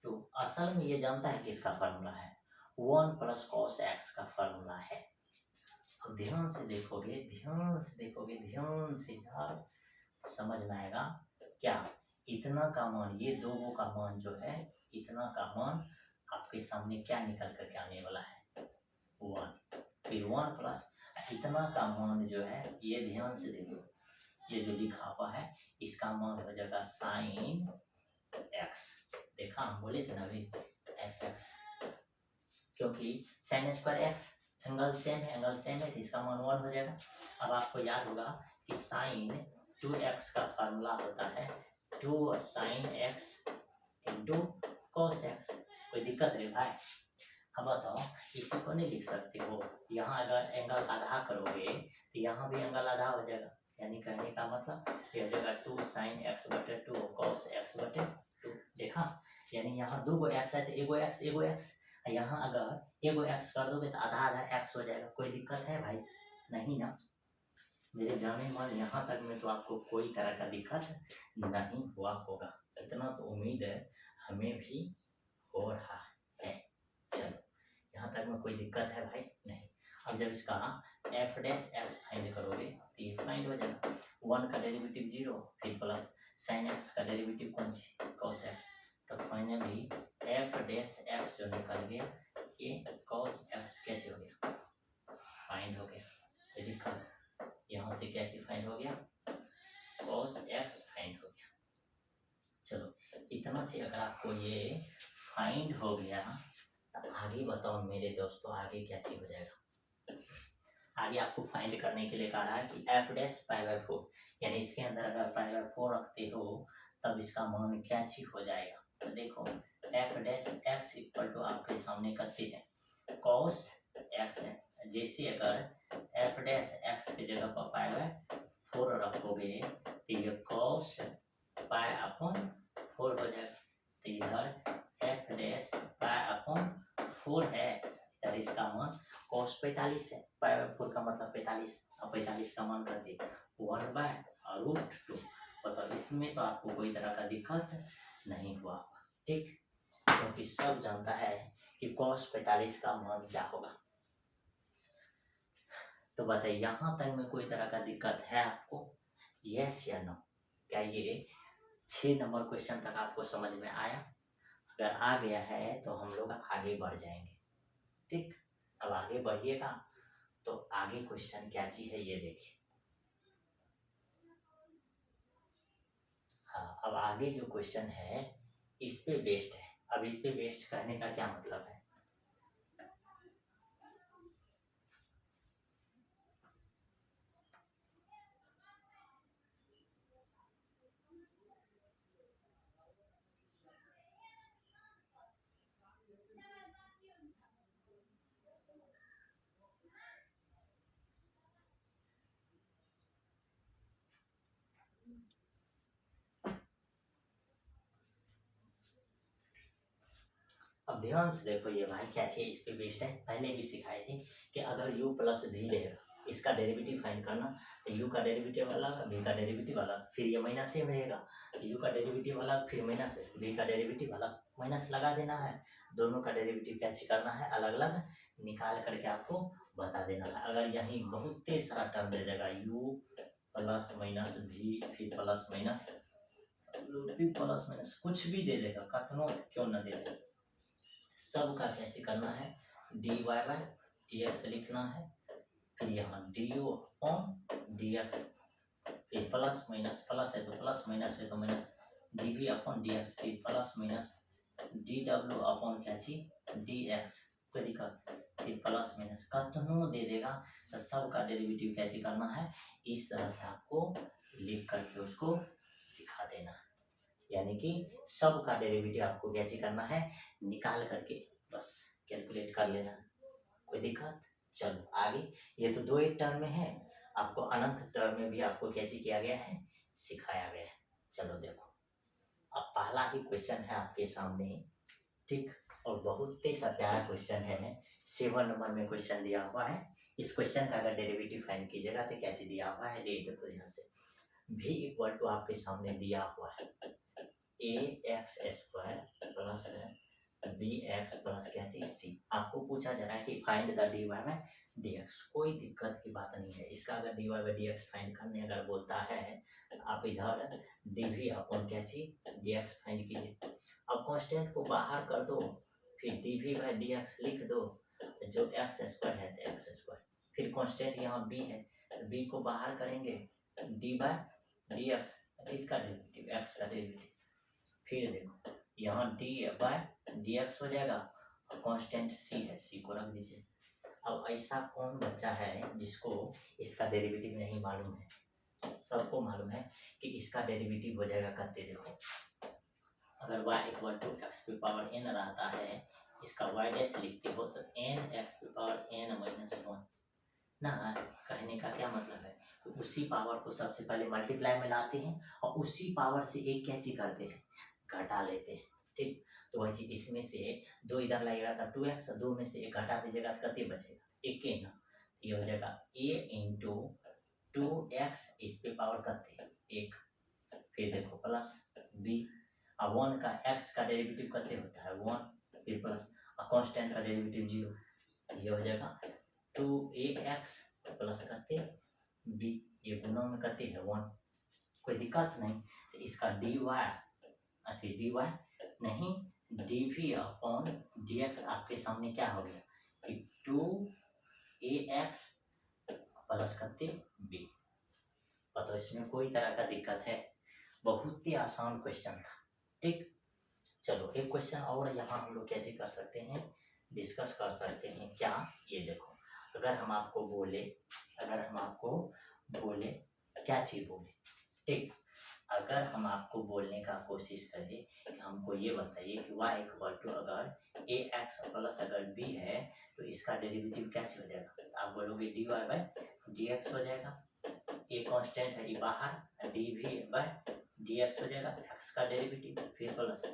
2। असल में ये जानता है किसका फार्मूला है, 1 प्लस कॉस एक्स का फार्मूला है। अब ध्यान से देखोगे, ध्यान से देखोगे, ध्यान से यार समझ में आएगा क्या। इतना का मान, ये दो का मान जो है, इतना का मान आपके सामने क्या निकल करके आने वाला है 1, फिर 1 प्लस इतना का मान जो है, ये ध्यान से देखो, ये जो लिखा हुआ है इसका मान हो जाएगा साइन एक्स। देखा हम बोले थे ना अभी एफ एक्स, क्योंकि sign square x angle same है, एंगल सेम है तो इसका मान 1 हो जाएगा। अब आपको याद होगा कि साइन 2x का फार्मूला होता है 2 sign X into cos x. कोई दिक्कत नहीं भाई। अब बताओ, इसी को नहीं लिख सकते हो, यहाँ अगर एंगल आधा करोगे तो यहाँ भी एंगल आधा हो जाएगा, यानी कहने का मतलब ये हो जाएगा 2 साइन एक्स बटे 2 कॉस एक्स बटे 2। देखा, यानी यहाँ दो एक्स है तो एगो एक्स एगो एक्स, यहाँ अगर एगो एक्स कर दोगे तो आधा आधा एक्स हो जाएगा। कोई दिक्कत है भाई? नहीं ना। मेरे जाने मन यहाँ तक में तो आपको कोई तरह का दिक्कत नहीं हुआ होगा, इतना तो उम्मीद है हमें भी हो रहा है। चलो, यहाँ तक में कोई दिक्कत है भाई? नहीं। अब जब इसका एफ डैश एक्स फाइंड करोगे तो ये फाइंड हो जाएगा, 1 का डेरिवेटिव 0, फिर प्लस साइन एक्स का डेरिवेटिव कौन सी कॉस एक्स, तो फाइनली एफ डैश एक्स जो निकल गया ये कॉस एक्स कैसे हो गया फाइंड हो गया। ये दिक्कत, यहाँ से कैसे फाइंड हो गया कॉस एक्स फाइंड हो गया। चलो, इतना से अगर आपको ये फाइंड हो गया तो आगे बताओ मेरे दोस्तों, आगे क्या चीज हो जाएगा। आगे आपको फाइंड करने के लिए कहा है कि एफ डैश पाई बाय 4, यानी इसके अंदर अगर पाई बाय 4 रखते हो तब इसका मान क्या चीज हो जाएगा। तो देखो f dash x equal to आपके सामने करते हैं कॉस एक्स है, जैसे अगर एफ डैश एक्स की जगह पर पाई बाय 4 रखोगे तो ये कॉस पाई अपॉन 4 हो जाएगा। तो इधर एफ डैश पाई अपॉन 4 है, इधर इसका मान कॉस 45 है, पाई बाय 4 का मतलब 45, अब 45 का मान कर दे 1 बाय रूट 2। बताओ, इसमें तो आपको कोई तरह का दिक्कत नहीं हुआ, ठीक, क्योंकि सब जानता है कि कॉस 45 का मान क्या होगा। तो बताइए, यहाँ तक में कोई तरह का दिक्कत है आपको, यस या नो? क्या ये 6 नंबर क्वेश्चन तक आपको समझ में आया? अगर आ गया है तो हम लोग आगे बढ़ जाएंगे, ठीक। अब आगे बढ़िएगा तो आगे क्वेश्चन क्या चीज है ये देखिए। हाँ, अब आगे जो क्वेश्चन है इस पे बेस्ड है। अब इस पे बेस्ड कहने का क्या मतलब है, अब ध्यान से देखो ये भाई क्या चीज इस पे बेस्ड है। पहले भी सिखाए थे कि अगर u प्लस भी रहेगा, इसका डेरिवेटिव फाइंड करना, तो u का डेरिवेटिव अलग, v का डेरिवेटिव अलग, फिर ये माइनस सेम रहेगा, u का डेरिवेटिव अलग, फिर माइनस v का डेरिवेटिव अलग, माइनस लगा देना है, दोनों का डेरिवेटिव कैसे करना है अलग अलग निकाल करके आपको बता देना है। अगर यही बहुत तेज सारा टर्म दे देगा u प्लस माइनस v, फिर प्लस माइनस प्लस माइनस कुछ भी दे देगा, कतनो क्यों ना दे देगा, सब का कैसे करना है dy बाय dx लिखना है, फिर यहाँ du अपॉन dx, फिर प्लस माइनस, प्लस है तो प्लस, माइनस है तो माइनस, dv अपॉन dx, फिर प्लस माइनस dw अपॉन क्या चीज dx, कोई दिक्कत, फिर प्लस माइनस कतनो दे देगा तो सब का डेरिवेटिव कैसे करना है, इस तरह से आपको लिख करके उसको दिखा देना है। यानी कि सब का डेरिवेटिव आपको कैसे करना है निकाल करके बस कैलकुलेट कर लेना, कोई दिक्कत। चलो आगे, ये तो दो एक टर्म में है, आपको अनंत टर्म में भी आपको क्या चीज किया गया है, सिखाया गया है। चलो देखो, अब पहला ही क्वेश्चन है आपके सामने, ठीक, और बहुत ही सा प्यारा क्वेश्चन है। 7 नंबर में क्वेश्चन दिया हुआ है। इस क्वेश्चन का अगर डेरिवेटिव फाइंड कीजिएगा तो क्या चीज दिया हुआ है, देखो ध्यान से। v इक्वल टू आपके सामने दिया हुआ है A X square plus B X plus क्या चीज सी। आपको पूछा जा रहा है कि find the D Y by D X. कोई दिक्कत की बात नहीं है, इसका अगर D Y by D X find करने अगर बोलता है तो आप इधर डी वी अपॉन क्या चीज डी एक्स फाइंड कीजिए। अब कांस्टेंट को बाहर कर दो, फिर d v by D x लिख दो, जो एक्स स्क्वायर है तो एक्स स्क्वायर, फिर कांस्टेंट यहाँ बी है तो बी को बाहर करेंगे, डी बाई डी एक्स, इसका डेरिवेटिव एक्स का डेरिवेटिव, फिर देखो यहाँ डी बाई डी एक्स हो जाएगा, और कांस्टेंट सी है, सी को रख दीजिए। अब ऐसा कौन बच्चा है जिसको इसका डेरिवेटिव नहीं मालूम है? सबको मालूम है कि इसका डेरिवेटिव हो जाएगा, कहते देखो, अगर y इक्वल टू एक्स पे पावर n रहता है, इसका y डैश लिखते हो तो n एक्स पे पावर n माइनस 1 ना। कहने का क्या मतलब है, तो उसी पावर को सबसे पहले मल्टीप्लाई में लाते हैं और उसी पावर से एक क्या चीज करते हैं, घटा लेते हैं, ठीक। तो वही चीज इसमें से 2 इधर लगेगा था 2x, 2 में से 1 घटा दीजिएगा तो कितने बचेगा, 1 के ना। ये हो जाएगा a इंटू 2x इस पे पावर कितने 1, फिर देखो प्लस b, अब 1 का x का डेरिवेटिव कितने होता है 1, फिर प्लस कांस्टेंट का डेरिवेटिव 0, ये हो जाएगा 2ax प्लस करते b, ये गुणों में करते हैं 1, कोई दिक्कत नहीं। तो इसका dy dy नहीं dv अपॉन dx आपके सामने क्या हो गया कि 2ax प्लस करते b। तो इसमें कोई तरह का दिक्कत है, बहुत ही आसान क्वेश्चन था, ठीक। चलो एक क्वेश्चन और यहाँ हम लोग क्या चीज कर सकते हैं, डिस्कस कर सकते हैं। क्या, ये देखो, अगर हम आपको बोले क्या चीज बोले, ठीक, अगर हम आपको बोलने का कोशिश करें कि हमको ये बताइए कि y इक्वल टू अगर ए एक्स प्लस अगर b है तो इसका डेरिवेटिव क्या हो जाएगा, आप बोलोगे d Y by D x हो जाएगा, ए कांस्टेंट है ये बाहर, d v by D x हो जाएगा एक्स का डेरिवेटिव, फिर plus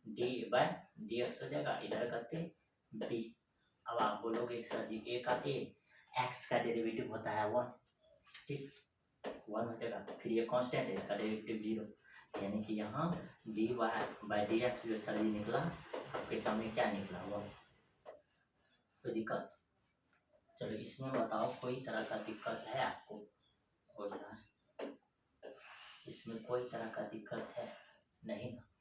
d by D x हो जाएगा, इधर करते बी। अब आप बोलोगे सर जी ए का ए एक्स का डेरिवेटिव होता है 1, ठीक, 1 हो जाएगा, फिर ये कांस्टेंट है इसका डेरिवेटिव 0, यानी कि यहाँ d Y by D x जो सर जी निकला, आपके सामने क्या निकला 1। तो दिक्कत, चलो इसमें बताओ कोई तरह का दिक्कत है आपको, और यार इसमें कोई तरह का दिक्कत है नहीं ना।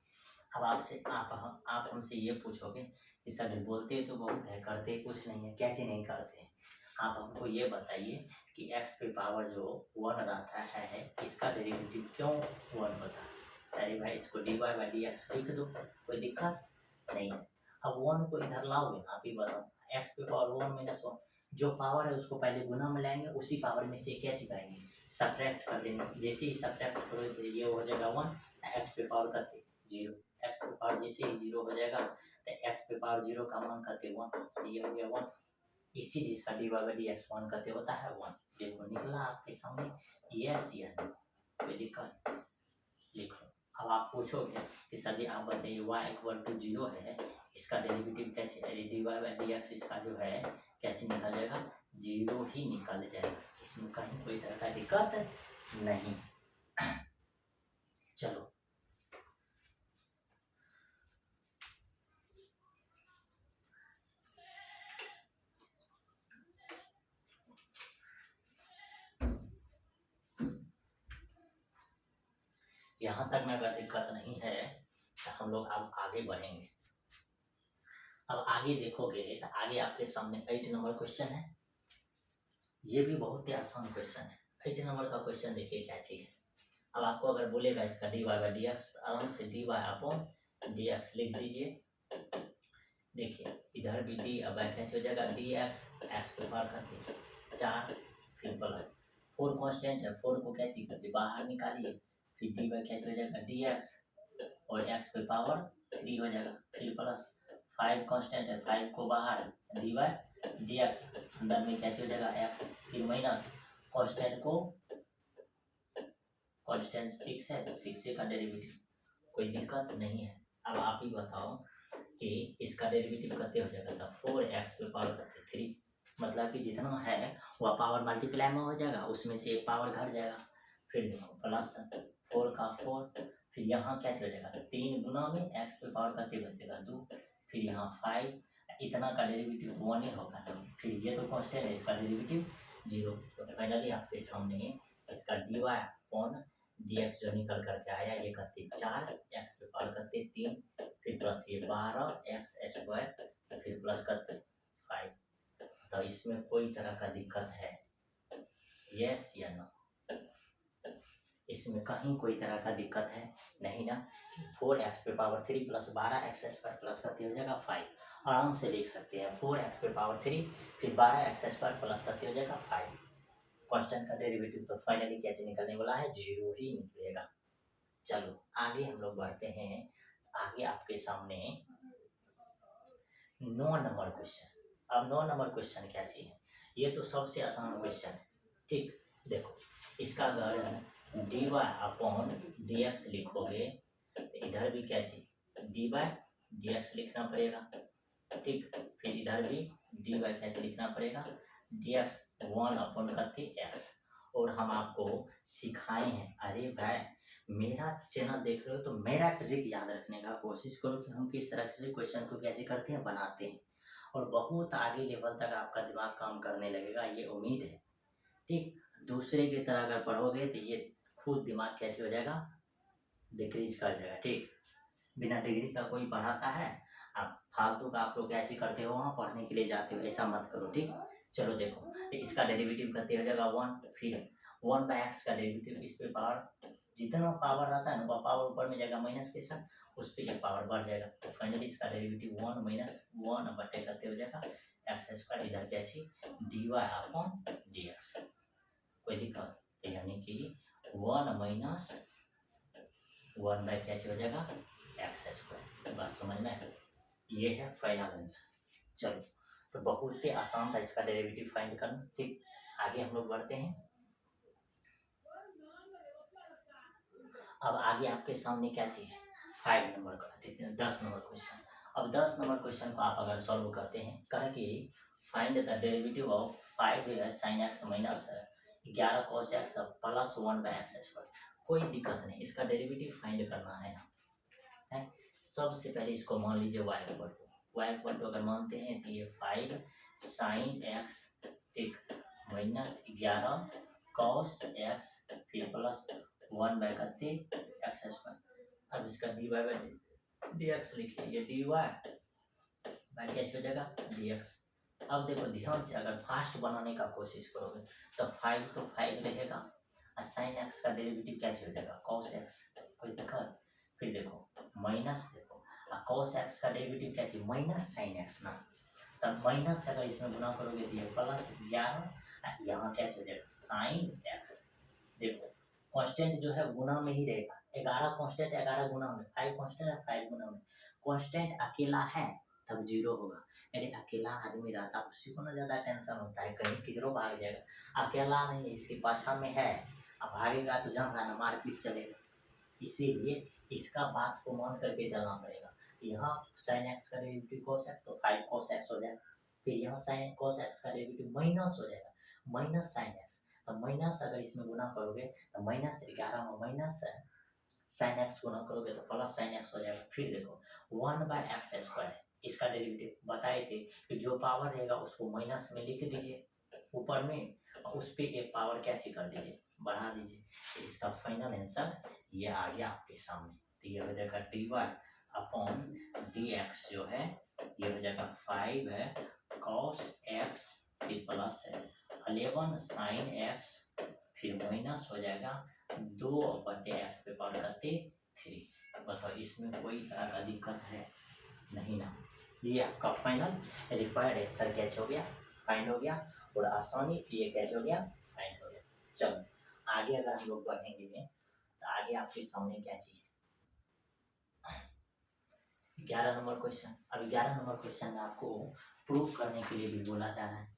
अब आप हमसे ये पूछोगे कि सर जी बोलते तो बहुत है, करते कुछ नहीं है, कैसे नहीं करते हैं। आप हमको ये बताइए कि x पे पावर जो 1 रहता है इसका डेरिवेटिव क्यों 1 होता है। अरे भाई इसको d Y by D x लिख दो, कोई दिक्कत नहीं है। अब 1 को इधर लाओगे ना, आप ही बताओ, x पे पावर 1 माइनस 1, जो पावर है उसको पहले गुना में लाएंगे, उसी पावर में से क्या सिखाएंगे, सब्ट्रैक्ट कर देंगे। जैसे ही सब्ट्रैक्ट करोगे तो ये हो जाएगा 1, एक्स पे पावर करते 0, एक्स पे पावर जैसे ही 0 हो जाएगा तो एक्स पे पावर 0 का मान करते 1, तो ये हो गया 1, इसीलिए इसका d Y by D x 1 करते होता है 1। देखो निकला आपके सामने, यस या नो, कोई दिक्कत, लिख लो। अब आप पूछोगे कि सर जी आप बताइए y इक्वल टू 0 है, इसका डेरिवेटिव क्या चाहिए, d Y by D x इसका जो है क्या चीज निकल जाएगा, 0 ही निकल जाएगा, इसमें कहीं कोई तरह का दिक्कत नहीं। चलो यहाँ तक में अगर दिक्कत नहीं है तो हम लोग अब आगे बढ़ेंगे। अब आगे देखोगे तो आगे आपके सामने 8 नंबर क्वेश्चन है, ये भी बहुत ही आसान क्वेश्चन है। 8 नंबर का क्वेश्चन देखिए क्या चीज है। अब आपको अगर बोलेगा इसका d Y by D x, आराम से d y upon d x लिख दीजिए। देखिए इधर भी डी अब क्या हो जाएगा, डी एक्स एक्स पे पावर करके 4, फिर प्लस 4 कांस्टेंट है, 4 को क्या चीज करते बाहर निकालिए, फिर डी बाई क्या हो जाएगा डी एक्स, और एक्स पे पावर 3 हो जाएगा, फिर प्लस 5 कांस्टेंट है, 5 को बाहर डी बाई डी एक्स, अंदर में क्या हो जाएगा एक्स, फिर माइनस कांस्टेंट को कांस्टेंट 6 है तो 6 का डेरिवेटिव, कोई दिक्कत नहीं है। अब आप ही बताओ कि इसका डेरिवेटिव कितने हो जाएगा, तो 4x पे पावर करते 3, मतलब कि जितना है वह पावर मल्टीप्लाई में हो जाएगा, उसमें से एक पावर घट जाएगा। फिर देखो प्लस 4 का 4, फिर यहाँ क्या चल जाएगा, 3 गुना में x पे पावर कितने बचेगा 2, फिर यहाँ 5, इतना का डेरिवेटिव 1 ही होगा ना। फिर ये तो कांस्टेंट है, इसका डेरिवेटिव 0। तो फाइनली आपके सामने इसका dy अपॉन dx जो निकल करके आया, ये करते 4, x पे पावर करते 3, फिर प्लस ये 12x स्क्वायर, फिर प्लस करते 5। तो इसमें कोई तरह का दिक्कत है, यस या नो? इसमें कहीं कोई तरह का दिक्कत है नहीं ना। 4x पे power 3 plus 12x square plus करते हो जाएगा 5, आराम से लिख सकते हैं 4x पे पावर 3 फिर 12x स्क्वायर प्लस करते हो जाएगा 5। कांस्टेंट का डेरिवेटिव तो फाइनली क्या निकलने वाला है, 0 ही निकलेगा। चलो आगे हम लोग बढ़ते हैं। आगे आपके सामने 9 नंबर क्वेश्चन। अब 9 नंबर क्वेश्चन क्या चीज है, ये तो सबसे आसान क्वेश्चन है। ठीक, देखो इसका अगर dy अपॉन dx लिखोगे तो इधर भी क्या चीज dy dx लिखना पड़ेगा। ठीक, फिर इधर भी dy कैसे लिखना पड़ेगा, dx 1 अपॉन करते x। और हम आपको सिखाए हैं, अरे भाई मेरा चैनल देख रहे हो तो मेरा ट्रिक याद रखने का कोशिश करो कि हम किस तरह से क्वेश्चन को कैसे करते हैं, बनाते हैं, और बहुत आगे लेवल तक आपका दिमाग काम करने लगेगा, ये उम्मीद है। ठीक, दूसरे की तरह अगर पढ़ोगे तो ये खुद दिमाग कैसे हो जाएगा, डिक्रीज कर जाएगा। ठीक, बिना डिग्री का कोई पढ़ाता है, आप फालतू का आप लोग कैसे करते हो, वहाँ पढ़ने के लिए जाते हो, ऐसा मत करो। ठीक, चलो देखो तो इसका डेरिवेटिव करते हो जाएगा 1, फिर 1/x का डेरिवेटिव, इस पे पावर जितना पावर रहता है ना वह पावर ऊपर में जाएगा माइनस के साथ, उस पर एक पावर बढ़ जाएगा। तो फाइनली इसका डेरिवेटिव 1 माइनस 1 बटे करते हो जाएगा एक्स स्क्वायर, इधर क्या चाहिए dy अपॉन dx, कोई दिक्कत, तो यानी कि 1 माइनस 1 बाई क्या हो जाएगा एक्स स्क्वायर। बात समझ में, ये है फाइनल आंसर। चलो तो बहुत ही आसान था इसका डेरिवेटिव फाइंड करना। ठीक, आगे हम लोग बढ़ते हैं। अब आगे आपके सामने क्या चीज है, 5 नंबर का 10 नंबर क्वेश्चन। अब 10 नंबर क्वेश्चन को आप अगर सॉल्व करते हैं, करें कि find the derivative of 5 sin x minus 11 cos x plus 1 by x square. कोई दिक्कत नहीं, इसका डेरिवेटिव फाइंड करना है। सबसे पहले इसको मान लीजिए y इक्वल टू अगर मानते हैं तो ये 5 sin x ठीक माइनस 11 cos x फिर प्लस 1 बाई करते एक्स स्क्वायर। अब इसका dy बाई dx लिखिए, ये dy बाई क्या हो जाएगा dx। अब देखो ध्यान से अगर फास्ट बनाने का कोशिश करोगे तो 5 तो 5 रहेगा और sin x का डेरिवेटिव क्या हो जाएगा cos x, कोई दिक्कत। फिर देखो माइनस, देखो cos x का डेरिवेटिव क्या चाहिए माइनस sin x ना, तब माइनस से अगर इसमें गुना करोगे तो ये प्लस 11, यहाँ क्या हो जाएगा sin x। देखो कांस्टेंट जो है गुना में ही रहेगा, 11 कांस्टेंट 11 गुना में, 5 कांस्टेंट है 5 गुना में। कांस्टेंट अकेला है तब 0 होगा, यदि अकेला आदमी रहता उसी को ना ज्यादा टेंशन होता है कहीं किधरों भाग जाएगा, अकेला नहीं इसके पाछा में है, अब भागेगा तो जान रहा ना मारपीट चलेगा। इसीलिए इसका बात को मान करके चलना पड़ेगा। यहाँ sin x का डेरिवेटिव cos x तो 5 cos x हो जाएगा, फिर यहाँ sin cos x का डेरिवेटिव माइनस हो जाएगा माइनस sin x, तो माइनस अगर इसमें गुना करोगे तो माइनस 11 में माइनस sin x गुना करोगे तो प्लस sin x हो जाएगा। फिर देखो 1 बाई एक्स स्क्वायर, इसका डेरिवेटिव बताए थे कि जो पावर रहेगा उसको माइनस में लिख दीजिए ऊपर में, उस पर एक पावर क्या कर दीजिए बढ़ा दीजिए। इसका फाइनल आंसर ये आ गया आपके सामने। तो ये हो जाएगा dy अपॉन dx जो है ये हो जाएगा 5 है cos x फिर प्लस है 11 sin x फिर माइनस हो जाएगा 2 बटे एक्स पे पावर करते 3। बताओ इसमें कोई तरह का दिक्कत है नहीं ना। ये आपका फाइनल रिक्वायर्ड आंसर कैच हो गया, फाइंड हो गया, और आसानी से ये कैच हो गया, फाइंड हो गया। चलो आगे अगर हम लोग बढ़ेंगे तो आगे आपके सामने क्या चीज है 11 नंबर क्वेश्चन। अब 11 नंबर क्वेश्चन में आपको प्रूफ करने के लिए भी बोला जा रहा है।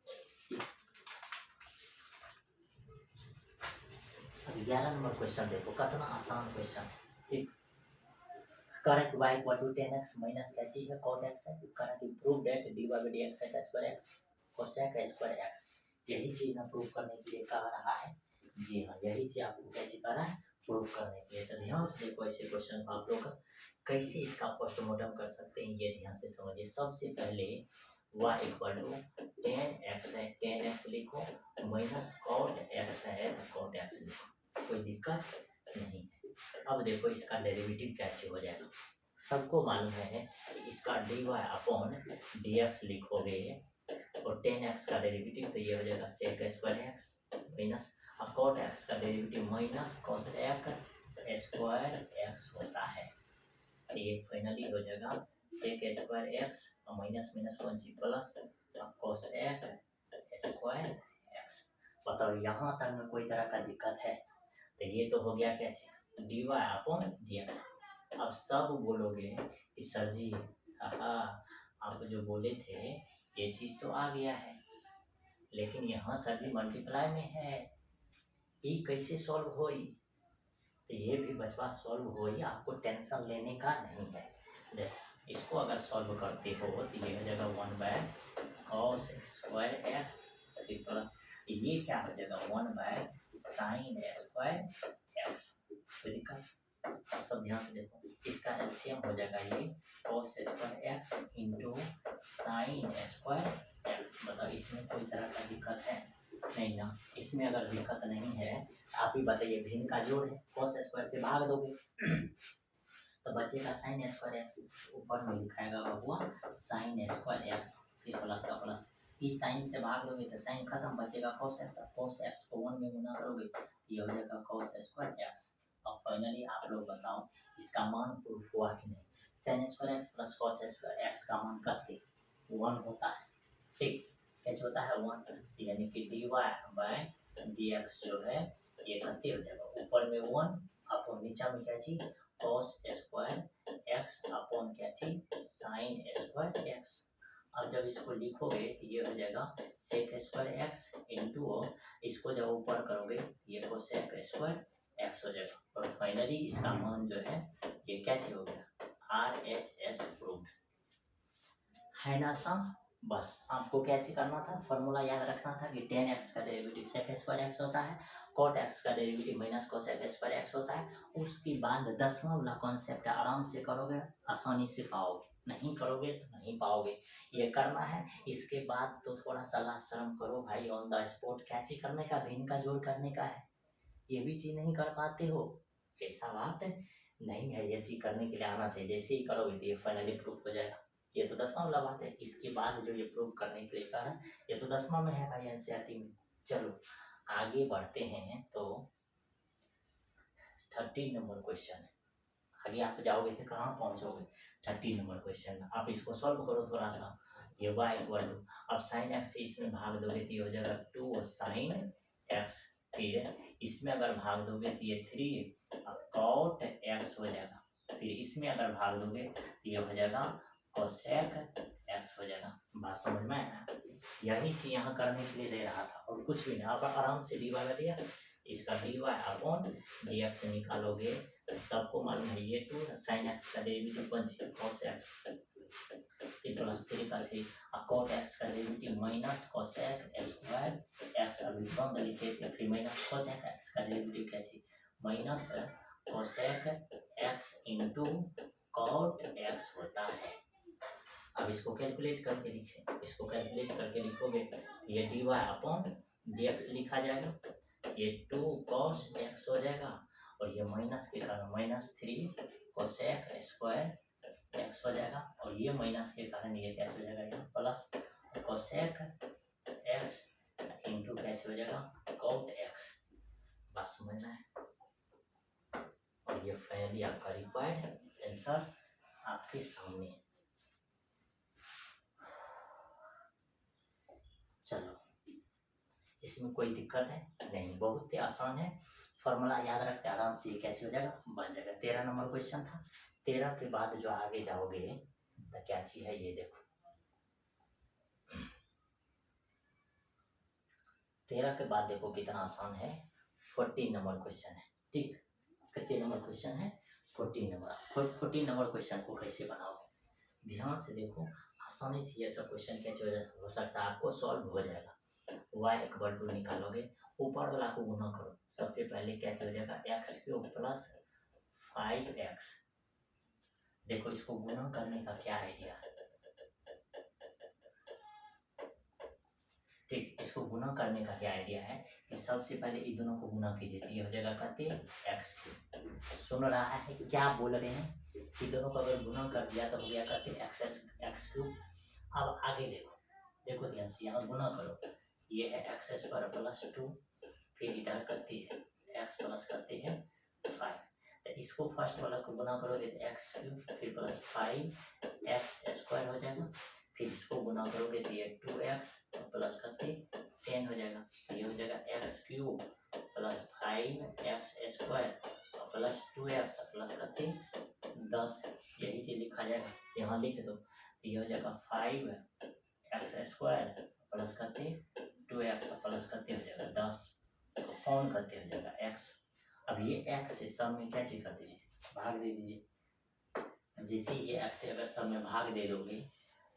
11 नंबर क्वेश्चन देखो, कितना आसान क्वेश्चन। ठीक, correct y equal to 10x minus क्या चीज है, cot x है। Correct prove that dy by dx है square x cosec square x। यही चीज ना प्रूव करने के लिए कह रहा है। जी हाँ, यही चीज आपको क्या चीज कह रहा है, प्रूव करने के लिए। तो ध्यान से देखो ऐसे क्वेश्चन को आप लोग कैसे इसका पोस्टमार्टम कर सकते हैं, ये ध्यान से समझिए। सबसे पहले y इक्वल टू 10x है, 10x लिखो, माइनस cot x है, cot x लिखो, कोई दिक्कत नहीं है। अब देखो इसका डेरिवेटिव कैसे हो जाएगा, सबको मालूम है कि इसका dy अपॉन dx लिखोगे और 10x का डेरिवेटिव तो ये हो जाएगा sec square x minus cot x का derivative minus cosec square x होता है। ये फाइनली हो जाएगा sec स्क्वायर x और माइनस माइनस कौन सी प्लस cosec स्क्वायर x। बताओ यहाँ तक में कोई तरह का दिक्कत है? तो ये तो हो गया क्या चीज, dy अपॉन dx। अब सब बोलोगे कि सर जी आप जो बोले थे ये चीज तो आ गया है, लेकिन यहाँ सर जी मल्टीप्लाई में है, ये कैसे सॉल्व होई? तो ये भी बचवा सॉल्व होई, आपको टेंशन लेने का नहीं है। देखो इसको अगर सॉल्व करते हो तो ये हो जाएगा 1 by cos square x plus ये क्या हो जाएगा 1 बाय साइन स्क्वायर x। कोई दिक्कत? अब सब ध्यान से देखो, इसका एलसीएम हो जाएगा ये cos square x into sine square x। मतलब इसमें कोई तरह का दिक्कत है नहीं ना? इसमें अगर दिक्कत नहीं है आप ही बताइए, भिन्न का जोड़ है, cos स्क्वायर से भाग दोगे तो बचेगा साइन स्क्वायर x, ऊपर में लिखाएगा हुआ साइन स्क्वायर x, फिर प्लस का प्लस, इस साइन से भाग दोगे तो साइन खत्म, बचेगा cos x, cos x को 1 में गुना करोगे ये हो जाएगा cos स्क्वायर x। अब फाइनली आप लोग बताओ इसका मान प्रूफ हुआ कि नहीं? Sine square x plus cos square x का मान कितने 1 होता है। ठीक, क्या होता है 1, यानी कि dy बाय dx जो है ये कितने हो जाएगा, ऊपर में 1 अपॉन नीचे में क्या चीज cos स्क्वायर x अपॉन क्या चीज साइन स्क्वायर x। अब जब इसको लिखोगे तो ये हो जाएगा sec स्क्वायर x इंटू, इसको जब ऊपर करोगे ये cosec स्क्वायर x हो जाएगा। और फाइनली इसका मान जो है ये क्या चीज हो गया RHS प्रूव्ड है ना सा। बस आपको क्या चीज करना था, फॉर्मूला याद रखना था कि 10x का डेरिवेटिव sec स्क्वायर x होता है, cot x का derivative minus cosec square x होता है। उसके बाद 10वां वाला कॉन्सेप्ट आराम से करोगे, आसानी से पाओगे, नहीं करोगे तो नहीं पाओगे। ये करना है, इसके बाद तो थोड़ा सा लाज शर्म करो भाई, ऑन द स्पॉट क्या चीज करने का, भिन्न का जोड़ करने का है, ये भी चीज नहीं कर पाते हो, ऐसा बात नहीं है। ये चीज करने के लिए आना चाहिए, जैसे ही करोगे तो ये फाइनली प्रूफ हो जाएगा। ये तो 10वां वाला बात है, इसके बाद जो ये प्रूव करने के लिए कहा है ये तो 10वां में है भाई एनसीईआरटी में। चलो आगे बढ़ते हैं, तो 13 नंबर क्वेश्चन है। आगे आप जाओगे तो कहाँ पहुंचोगे, 13 नंबर क्वेश्चन आप इसको सॉल्व करो थोड़ा सा। ये y इक्वल टू, अब साइन एक्स से इसमें भाग दोगे तो ये हो जाएगा 2 और साइन एक्स, फिर इसमें अगर भाग दोगे तो ये 3 कॉट एक्स हो जाएगा, फिर इसमें अगर भाग दोगे तो ये हो जाएगा cosec x हो जाएगा। बात समझ में आया? यही चीज यहाँ करने के लिए दे रहा था और कुछ भी नहीं। आप आराम से dy का दिया, इसका dy अपॉन dx निकालोगे, सबको मालूम है ये 2 साइन x का डेरिवेटिव कौन सी cos x, फिर प्लस 3 का 3 cot x का derivative minus cosec square x, अभी बंद लिखे थे, फिर माइनस cosec x का डेरिवेटिव क्या चीज minus cosec x into cot x होता है। अब इसको कैलकुलेट करके लिखे, इसको कैलकुलेट करके लिखोगे ये dy अपॉन dx लिखा जाएगा, ये 2 cos x हो जाएगा और ये माइनस के कारण माइनस 3 cosec स्क्वायर x हो जाएगा, और ये माइनस के कारण ये क्या हो जाएगा यहाँ प्लस cosec x इंटू क्या हो जाएगा cot x। बस समझ में है? और ये फाइनली आपका रिक्वायर्ड आंसर आपके सामने है। चलो इसमें कोई दिक्कत है नहीं, बहुत ही आसान है, फॉर्मूला याद रखते आराम से ये कैसे हो जाएगा बन जाएगा। 13 नंबर क्वेश्चन था। 13 के बाद जो आगे जाओगे तो क्या चीज है ये देखो, 13 के बाद देखो कितना आसान है, 14 नंबर क्वेश्चन है। ठीक, कितने नंबर क्वेश्चन है? 14 नंबर। 14 नंबर क्वेश्चन को कैसे बनाओगे? ध्यान से देखो, आसानी से ये सब क्वेश्चन कैसे हो सकता है, आपको सॉल्व हो जाएगा। y इक्वल टू निकालोगे, ऊपर वाला को गुना करो। सबसे पहले क्या हो जाएगा? X cube plus 5x। देखो इसको गुना करने का क्या आइडिया है? ठीक, इसको गुना करने का क्या आइडिया है कि सबसे पहले इन दोनों को गुना कीजिए, तो ये हो जाएगा कहते एक्स क्यूब। सुन रहा है क्या बोल रहे हैं? इन दोनों को अगर गुना कर दिया तो हो गया कहते एक्स क्यूब। अब आगे देखो, देखो ध्यान से, यहाँ गुना करो, ये है एक्स स्क्वायर प्लस 2, फिर इधर करती है एक्स प्लस करते हैं 5। तो इसको फर्स्ट वाला को गुना करोगे तो एक्स क्यूब, फिर प्लस 5x स्क्वायर हो जाएगा। फिर इसको गुना करोगे तो ये 2x प्लस करके 10 हो जाएगा। ये हो जाएगा x cube plus 5x square plus 2x plus करके 10। यही चीज लिखा जाएगा, यहाँ लिख दो। ये हो जाएगा 5x स्क्वायर प्लस करके 2x प्लस करते हो जाएगा 10, कौन करते हो जाएगा x। अब ये x से सब में क्या चीज कर दीजिए, भाग दे दीजिए। जैसे ये x से अगर सब में भाग दे दोगे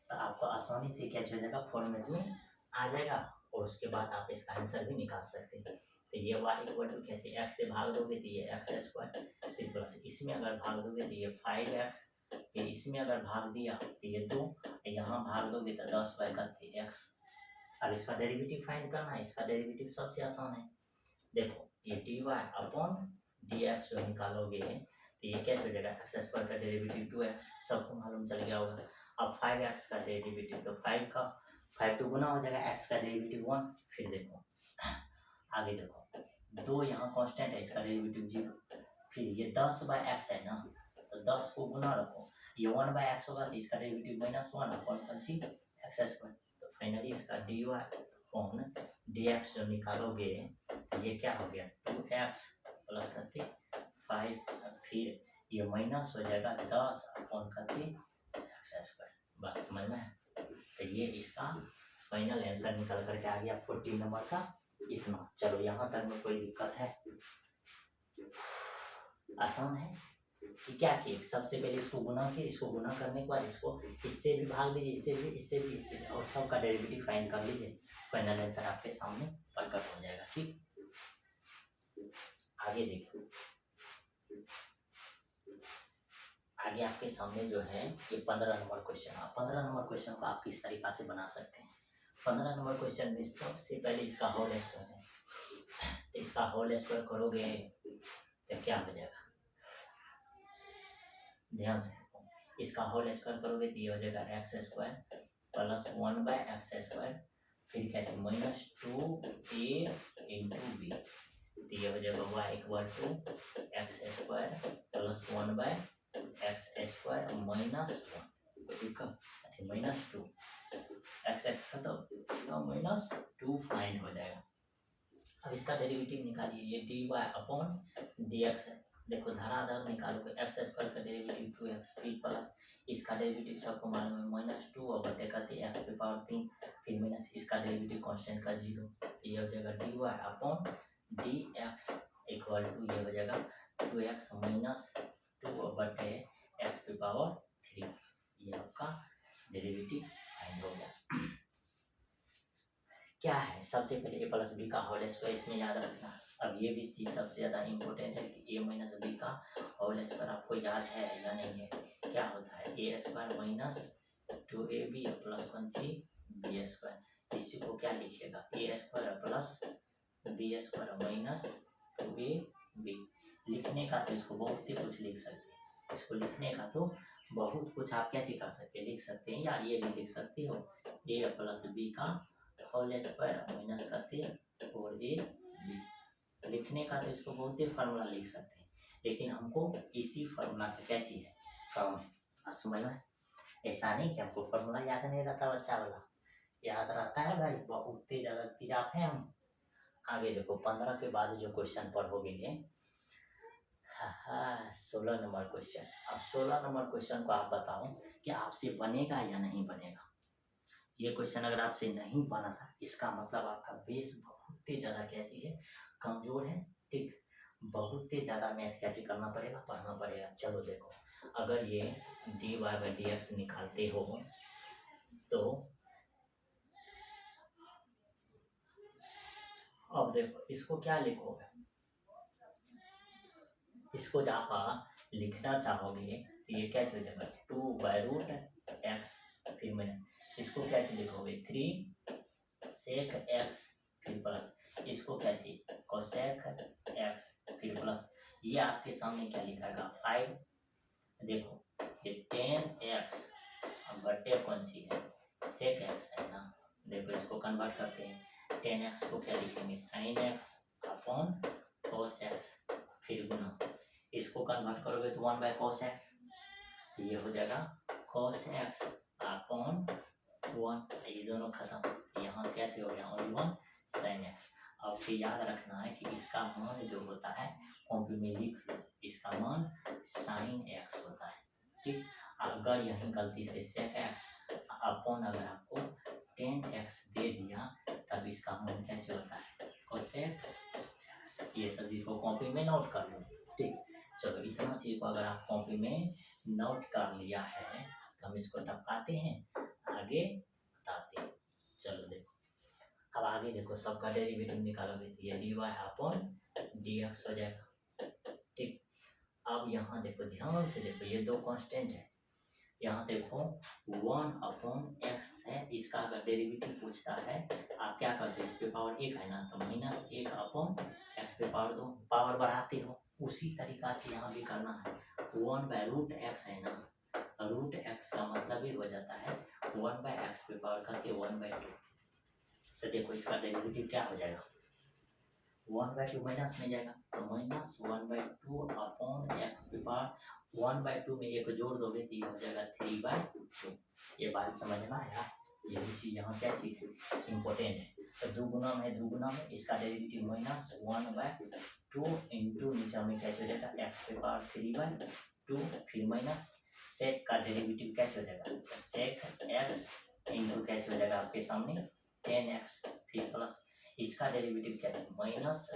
तो आपको आसानी से क्या हो जाएगा, फॉर्मेट में आ जाएगा, और उसके बाद आप इसका आंसर भी निकाल सकते हैं। तो ये y इक्वल टू क्या चाहिए, x से भाग दोगे तो ये एक्स स्क्वायर, फिर प्लस इसमें अगर भाग दोगे तो ये 5x, फिर इसमें अगर भाग दिया तो ये 2, यहाँ भाग दोगे तो 10 बाई करते x। अब इसका डेरिवेटिव फाइंड करना है। इसका डेरिवेटिव सबसे आसान है, देखो ये dy अपॉन dx जो निकालोगे तो ये क्या हो जाएगा, एक्स स्क्वायर का डेरिवेटिव 2x, सबको मालूम चल गया होगा। अब 5x का डेरिवेटिव, तो 5 तो गुना हो जाएगा, x का डेरिवेटिव 1। फिर देखो आगे देखो, 2 यहाँ कांस्टेंट है, इसका डेरिवेटिव 0। फिर ये 10 बाई एक्स है ना, तो 10 को गुना रखो, ये 1 बाई एक्स होगा तो इसका डेरिवेटिव -1 अपॉन एक्स स्क्वायर। तो फाइनली इसका dy अपॉन dx जो निकालोगे तो ये क्या हो गया, 2x प्लस करते 5, फिर ये माइनस हो जाएगा 10 अपॉन करते एक्स स्क्वायर। बस समझ में है? तो ये इसका फाइनल आंसर निकल करके आ गया 14 नंबर का इतना। चलो यहाँ तक में कोई दिक्कत है? आसान है कि क्या किए, सबसे पहले इसको गुना किए, इसको गुना करने के बाद इसको इससे भी भाग दीजिए, इससे भी, इससे भी, इससे भी, और सबका डेरिवेटिव फाइंड कर लीजिए। फाइनल आंसर आपके सामने प्रकट हो जाएगा। ठीक, आगे देखिए, आगे आपके सामने जो है ये 15 नंबर क्वेश्चन है। 15 नंबर क्वेश्चन को आप किस तरीका से बना सकते हैं? 15 नंबर क्वेश्चन में सबसे पहले इसका होल स्क्वायर है, तो इसका होल स्क्वायर करोगे तो क्या हो जाएगा, ध्यान से देखो, इसका होल स्क्वायर करोगे तो ये हो जाएगा x square plus 1 by x square, फिर क्या है -2a इंटू बी, तो ये हो जाएगा y equal to x square plus 1 by x square -1, ठीक है, -2 एक्स खत्म, -2 फाइंड हो जाएगा। अब इसका डेरिवेटिव निकालिए, ये dy अपॉन dx है। देखो धराधर निकालोगे, एक्स स्क्वायर का डेरिवेटिव 2x, फिर प्लस इसका डेरिवेटिव सबको मालूम है -2 और बटे करते एक्स की पावर 3, फिर माइनस इसका डेरिवेटिव कांस्टेंट का 0, ये हो जाएगा dy upon dx equal to ये हो जाएगा 2x -2 बटे एक्स की पावर 3। ये आपका डेरिवेटिव फाइंड हो गया। क्या है, सबसे पहले ए प्लस बी का होल स्क्वायर इसमें याद रखना। अब ये भी चीज़ सबसे ज़्यादा इम्पोर्टेंट है कि ए माइनस बी का होल स्क्वायर आपको याद है या नहीं है। क्या होता है, A square minus 2ab plus 1c B square. इसी को क्या लिखिएगा, A square plus B square minus 2ab। लिखने का तो इसको बहुत ही कुछ लिख सकते हैं, इसको लिखने का तो बहुत कुछ आप क्या कर सकते हैं, लिख सकते हैं, या ये भी लिख सकते हो ए प्लस बी का होल स्क्वायर माइनस करते 4ab। लिखने का तो इसको बहुत ही फार्मूला लिख सकते हैं, लेकिन हमको इसी फार्मूला का क्या चाहिए, काम है। समझ में? ऐसा नहीं कि हमको फार्मूला याद नहीं रहता, बच्चा वाला याद रहता है भाई, बहुत तेज तेजाब है हम। आगे देखो 15 के बाद जो क्वेश्चन पढ़ोगे, 16 नंबर क्वेश्चन। अब 16 नंबर क्वेश्चन को आप बताओ कि आपसे बनेगा या नहीं बनेगा। ये क्वेश्चन अगर आपसे नहीं बन रहा, इसका मतलब आपका बेस बहुत ही ज़्यादा क्या चाहिए, कमजोर है, ठीक, बहुत ही ज़्यादा मैथ क्या चीज करना पड़ेगा, पढ़ना पड़ेगा। चलो देखो, अगर ये dy बाई डी एक्स निकालते हो तो अब देखो इसको क्या लिखोगे, इसको जब आप लिखना चाहोगे तो ये क्या चीज होगा, 2/√x, फिर मैंने इसको क्या चीज लिखोगे, 3sec x, फिर प्लस इसको क्या चीज, cosec x, फिर प्लस ये आपके सामने क्या लिखाएगा, 5। देखो ये 10x बटे कौन सी है, sec x है ना। देखो इसको कन्वर्ट करते हैं, 10x को क्या लिखेंगे, sin x upon cos x, फिर गुना इसको कन्वर्ट करोगे तो 1/cos x, तो ये हो जाएगा cos x अपॉन 1, ये दोनों खत्म, यहाँ क्या चीज हो गया, ओनली 1 sin x। अब से याद रखना है कि इसका मान जो होता है कॉपी में लिख लो, इसका मान sin x होता है। ठीक, अगर यहीं गलती से sec x अपॉन अगर आपको 10x दे दिया तब इसका मान कैसे होता है, cosec x। ये सभी को कॉपी में नोट कर लो। ठीक, चलो इतना चीज को अगर आप कॉपी में नोट कर लिया है तो हम इसको टपकाते हैं, आगे बताते हैं। चलो देखो, अब आगे देखो, सबका डेरिवेटिव निकालोगे तो ये dy अपॉन dx हो जाएगा। ठीक, अब यहाँ देखो, ध्यान से देखो, ये दो कांस्टेंट है, यहाँ देखो 1/x है, इसका अगर डेरिवेटिव पूछता है आप क्या करते हो, इस पे पावर 1 है ना, तो -1/x पे पावर 2, पावर बढ़ाते हो। उसी तरीका से यहाँ भी करना है, 1/√x है ना, √x का मतलब ही हो जाता है 1/x पे पावर करते 1/2। तो देखो इसका डेरिवेटिव क्या हो जाएगा, 1/2 माइनस में जाएगा, तो -1/2 अपॉन x पे पावर 1/2 में एक जोड़ दोगे तो ये हो जाएगा 3/2। ये बात समझना है यार, ये भी चीज यहाँ क्या चीज इम्पोर्टेंट है। तो दुगुना में इसका डेरिवेटिव -1/2 इंटू नीचे में क्या हो जाएगा, x पे पावर 3/2, फिर माइनस सेक का डेरिवेटिव क्या हो जाएगा, सेक x इंटू क्या हो जाएगा आपके सामने 10x, फिर प्लस इसका डेरिवेटिव क्या है, माइनस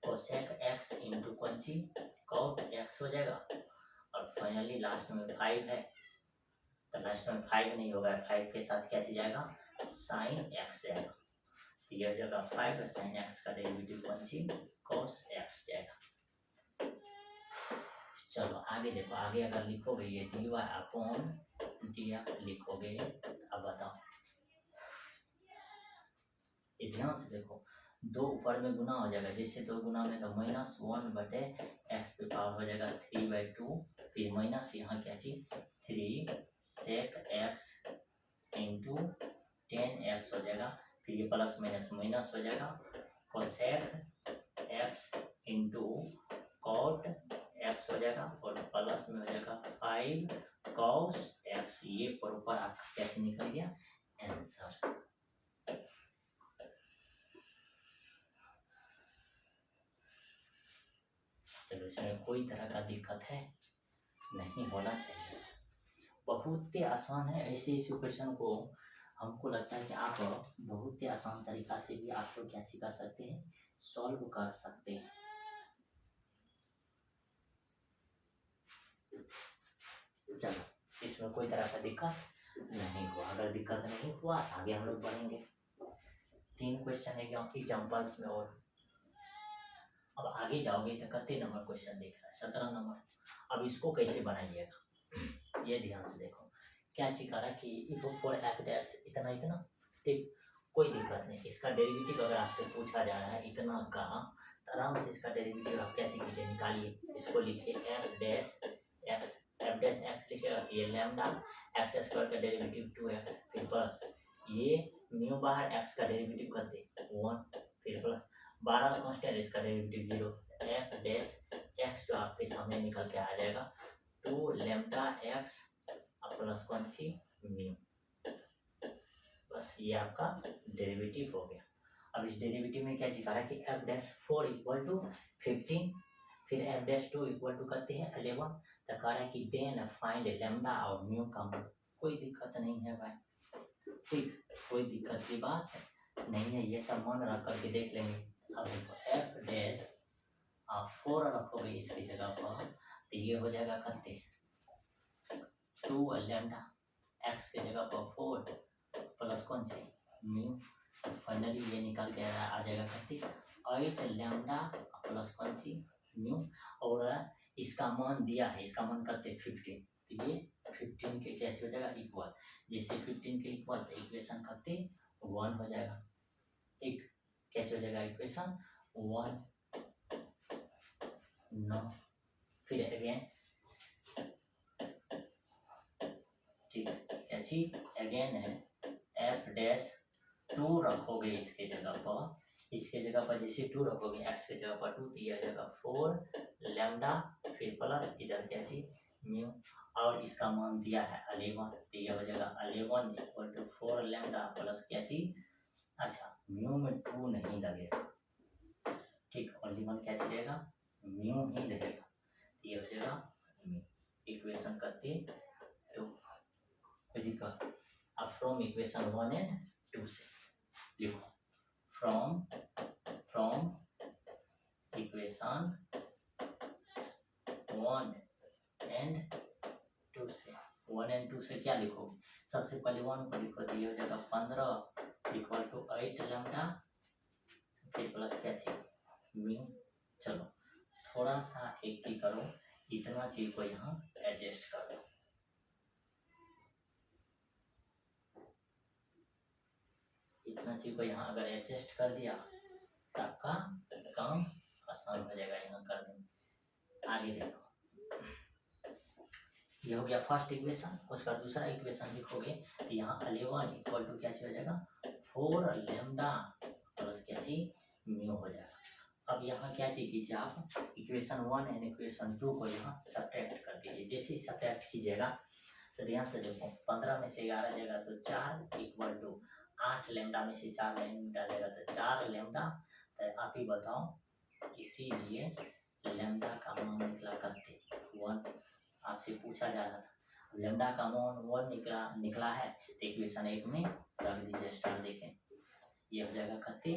कोसेक x इंटू कौन सी, कॉट x हो जाएगा। और फाइनली लास्ट में 5 है, तो लास्ट में 5 नहीं होगा, 5 के साथ क्या चीज जाएगा, साइन x जाएगा। ये हो जाएगा 5 साइन x का डेरिवेटिव कौन सी, cos x जाएगा। चलो आगे देखो, आगे अगर लिखोगे ये dy अपॉन dx लिखोगे, अब बताओ, ये ध्यान से देखो, दो ऊपर में गुना हो जाएगा, जैसे दो गुना में तो -1/x पे पावर हो जाएगा 3/2, फिर माइनस यहाँ क्या चीज 3sec x इंटू 10x हो जाएगा, फिर ये प्लस माइनस माइनस हो जाएगा, cosec x into cot x हो जाएगा, और प्लस में हो जाएगा 5 cos x। ये प्रॉपर आपका कैसे निकल गया आंसर। चलो इसमें कोई तरह का दिक्कत है नहीं, होना चाहिए, बहुत ही आसान है। ऐसे क्वेश्चन को हमको लगता है कि आप बहुत ही आसान तरीका से भी आप लोग क्या कर सकते हैं, सॉल्व कर सकते हैं। चलो इसमें कोई तरह का दिक्कत नहीं हुआ, अगर दिक्कत नहीं हुआ आगे हम लोग बढ़ेंगे। 3 क्वेश्चन एग्जाम्पल्स में, और अब आगे जाओगे तो कितने नंबर क्वेश्चन देख रहा है, 17 नंबर। अब इसको कैसे बनाइएगा, ये ध्यान से देखो, क्या चीज करा कि इफोर एफ डैश इतना इतना, ठीक, कोई दिक्कत नहीं। इसका डेरिवेटिव अगर आपसे पूछा जा रहा है इतना का, तो आराम से इसका डेरिवेटिव आप कैसे कीजिए, निकालिए, इसको लिखिए एफ डैश एक्स लिखिएगा, ये लैम्डा एक्स स्क्वायर का डेरिवेटिव 2x, फिर प्लस ये म्यू बाहर x का डेरिवेटिव कर दे 1, फिर प्लस 12 कांस्टेंट, इसका डेरिवेटिव 0, एफ डैश एक्स जो आपके सामने निकल के आ जाएगा 2 लैम्डा एक्स प्लस कौन सी म्यू, बस ये आपका डेरिवेटिव हो गया। अब इस डेरिवेटिव में क्या सिखा रहा है कि एफ डैश 4 इक्वल टू 15, फिर एफ डैश 2 इक्वल टू करते हैं 11, तो कह रहा है कि देन फाइंड लैम्डा और म्यू का मान। कोई दिक्कत नहीं है भाई, ठीक, कोई दिक्कत की बात नहीं है, ये सब मान रख करके देख लेंगे। अब देखो एफ डैश 4 रखोगे इसकी जगह पर तो ये हो जाएगा कितने 2 लैम्डा एक्स की जगह पर 4 प्लस कौन सी म्यू। फाइनली ये निकल के आ जाएगा कितने 8 लैम्डा प्लस कौन सी म्यू। और इसका मान दिया है, इसका मान करते 15 तो ये 15 के कैसे हो जाएगा इक्वल। जैसे 15 के इक्वल तो इक्वेशन करते 1 हो जाएगा। ठीक कैसे हो जाएगा इक्वेशन 1 9 फिर अगेन ठीक कैची अगेन है एफ डैश 2 रखोगे इसके जगह पर, इसके जगह पर जैसे 2 रखोगे एक्स के जगह पर 2 तो यह जगह 4 लैम्डा फिर प्लस इधर कैची म्यू। और इसका मान दिया है 11 तो यह हो जाएगा 11 इक्वल टू 4 लैम्डा प्लस कैची अच्छा म्यू में 2 नहीं लगेगा। ठीक ओनली वन क्या चलेगा म्यू ही लगेगा। ये हो जाएगा म्यू। इक्वेशन करते तो दिक्कत अब फ्रॉम इक्वेशन 1 एंड 2 से लिखो फ्रॉम इक्वेशन 1 एंड 2 से 1 एंड 2 से क्या लिखोगे सबसे पहले 1 को लिखो तो ये हो जाएगा 15 इक्वल टू 8 लैम्डा फिर प्लस क्या चाहिए म्यू। चलो थोड़ा सा एक चीज करो इतना चीज को यहाँ एडजस्ट कर दो। इतना चीज को यहाँ अगर एडजस्ट कर दिया तो आपका काम आसान हो जाएगा यहाँ कर देंगे। आगे देखो ये हो गया फर्स्ट इक्वेशन। उसका दूसरा इक्वेशन लिखोगे तो यहाँ 11 इक्वल टू क्या हो जाएगा 4 लैम्डा प्लस क्या चीज म्यू हो जाएगा। अब यहाँ क्या चीज कीजिए आप इक्वेशन 1 एंड इक्वेशन 2 को यहाँ सब्ट्रैक्ट कर दीजिए। जैसे ही सब्ट्रैक्ट कीजिएगा तो ध्यान से देखो 15 में से 11 जाएगा तो 4 इक्वल टू 8 लैम्डा में से 4 लैम्डा जाएगा तो 4 लैम्डा। तो आप ही बताओ इसीलिए लैम्डा का मान निकला करते 1 आपसे पूछा जा रहा था लैम्डा का मान 1 निकला है तो इक्वेशन 1 में रख दीजिए स्टार देखें ये हो जाएगा करते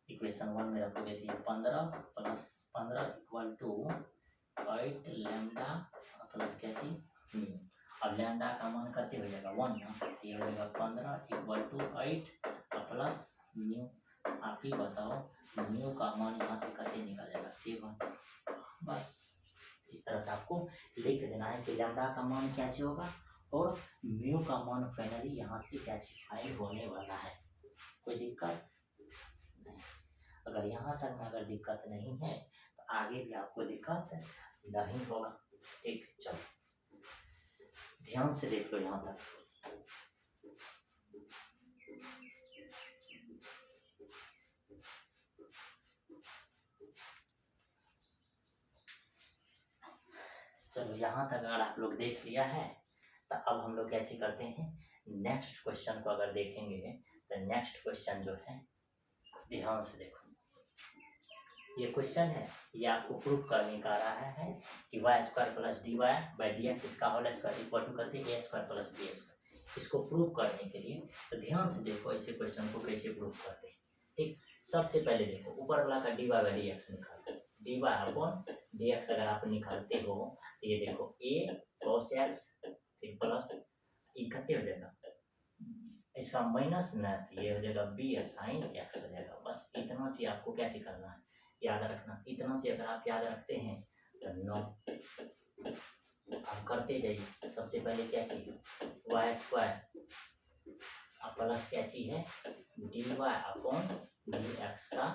इक्वेशन 1 में रखोगे तो 15 plus 15 equal to 8 lambda plus क्या चीज म्यू। अब लैम्डा का मान करते हो जाएगा 1 ना ये हो जाएगा 15 इक्वल टू 8 प्लस म्यू। आप ही बताओ म्यू का मान यहाँ से करते निकल जाएगा 7। बस इस तरह से आपको लिख देना है कि लैम्डा का मान क्या चीज होगा और म्यू का मान फाइनली यहाँ से क्या चीज फाइंड होने वाला है। कोई दिक्कत नहीं। अगर यहाँ तक में अगर दिक्कत नहीं है तो आगे भी आपको दिक्कत नहीं होगा। ठीक चलो ध्यान से देख लो यहाँ तक। चलो यहाँ तक अगर आप लोग देख लिया है तो अब हम लोग कैसे करते हैं नेक्स्ट क्वेश्चन को अगर देखेंगे तो नेक्स्ट क्वेश्चन जो है ध्यान से देखो ये क्वेश्चन है ये आपको प्रूफ करने का रहा है कि y square plus d Y by D x इसका होल स्क्वायर इक्वल टू करते हैं a square plus B square. इसको प्रूफ करने के लिए तो ध्यान से देखो ऐसे क्वेश्चन को कैसे प्रूफ करते हैं। ठीक सबसे पहले देखो ऊपर वाला का d Y by D x निकालते हैं d y upon d x अगर आप निकालते हो तो ये देखो ए कॉस एक्स फिर प्लस ई कितने हो जाएगा इसका माइनस ना ये हो जाएगा बी साइन एक्स हो जाएगा। बस इतना चीज आपको क्या चीज करना है याद रखना। इतना चीज अगर आप याद रखते हैं तो नो हम करते जाइए। सबसे पहले क्या चीज वाई स्क्वायर प्लस क्या चीज है d y upon d x का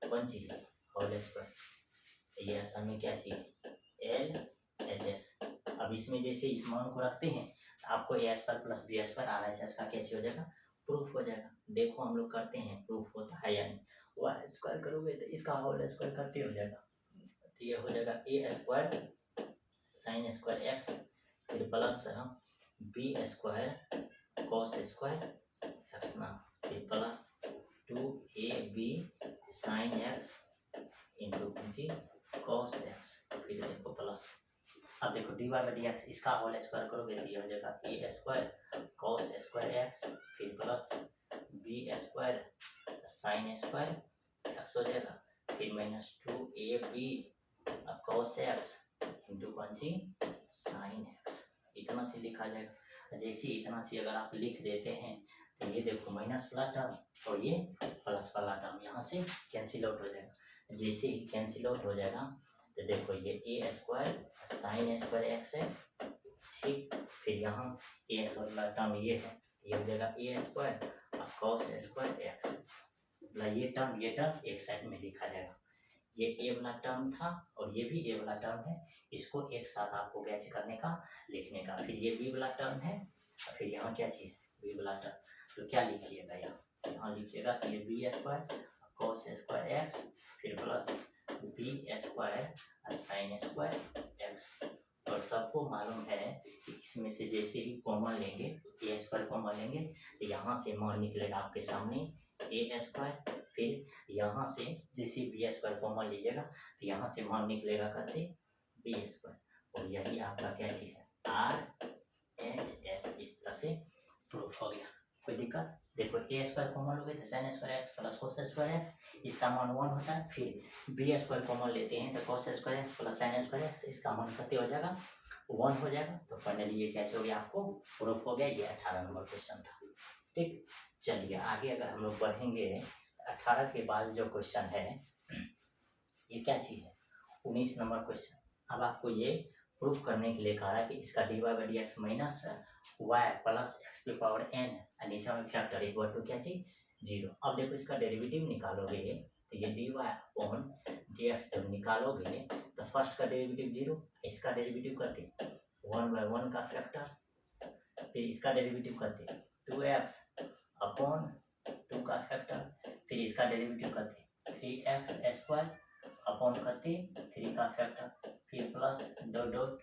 कौन चीज है होल स्क्वायर। ये असल में क्या चीज एल एच एस। अब इसमें जैसे इस मान को रखते हैं तो आपको A square plus B square R H S का क्या चीज हो जाएगा प्रूफ हो जाएगा। देखो हम लोग करते हैं प्रूफ होता है या नहीं। वाई स्क्वायर करोगे तो इसका होल स्क्वायर करते हो जाएगा तो ये हो जाएगा A square sine square X फिर plus B square cos square X ना फिर plus 2ab sine X into जी कॉस एक्स फिर देखो प्लस अब देखो dy बाई डी एक्स इसका होल स्क्वायर करोगे तो ये हो जाएगा A square cos square X फिर plus B square sine square X हो जाएगा फिर minus 2ab cos x into कौन सी साइन एक्स। इतना से लिखा जाएगा। जैसे इतना से अगर आप लिख देते हैं तो ये देखो माइनस वाला टर्म और ये प्लस वाला टर्म यहाँ से कैंसिल आउट हो जाएगा। जैसे ही कैंसिल आउट हो जाएगा तो देखो ये ए स्क्वायर साइन स्क्वायर एक्स है, ठीक। फिर यहाँ ए स्क्वायर वाला टर्म ये है, ये हो जाएगा A square cos square x. मतलब ये टर्म एक साइड में लिखा जाएगा। ये ए वाला टर्म था और ये भी ए वाला टर्म है, इसको एक साथ आपको क्या चीज करने का लिखने का। फिर ये बी वाला टर्म है और फिर यहाँ क्या चीज बी वाला टर्म, तो क्या लिखिएगा यहाँ लिखिएगा ये B square cos square X फिर plus B square sine square X. और सबको मालूम है कि इसमें से जैसे ही कॉमन लेंगे ए स्क्वायर कॉमन लेंगे तो यहाँ से मान निकलेगा आपके सामने ए स्क्वायर, फिर यहाँ से जैसे बी स्क्वायर कॉमन लीजिएगा तो यहाँ से मान निकलेगा करते बी स्क्वायर। और यही आपका क्या चीज है RHS। इस तरह से प्रूफ हो गया। कोई दिक्कत? देखो ए स्क्वायर कॉमन लोगे तो sign square x plus cos square x, इसका मान 1 होता है। फिर बी स्क्वायर कॉमन लेते हैं तो cos square x plus sign square x, इसका मान कितने हो जाएगा 1 हो जाएगा। तो फाइनली ये क्या हो गया आपको प्रूफ हो गया। ये 18 नंबर क्वेश्चन था, ठीक। चलिए आगे अगर हम लोग बढ़ेंगे 18 के बाद जो क्वेश्चन है ये क्या चीज है 19 नंबर क्वेश्चन। अब आपको ये प्रूफ करने के लिए कहा है कि इसका dy by D x minus y plus x की पावर n नीचे में फैक्टर इक्वल टू क्या चीज 0। अब देखो इसका डेरिवेटिव निकालोगे तो ये dy अपॉन dx जब निकालोगे तो फर्स्ट का डेरिवेटिव 0, इसका डेरिवेटिव करते 1 बाई 1 का फैक्टर, फिर इसका डेरिवेटिव करते 2x अपॉन 2 का फैक्टर, फिर इसका डेरिवेटिव करते 3x स्क्वायर अपॉन करते 3 का फैक्टर, फिर प्लस डॉट डॉट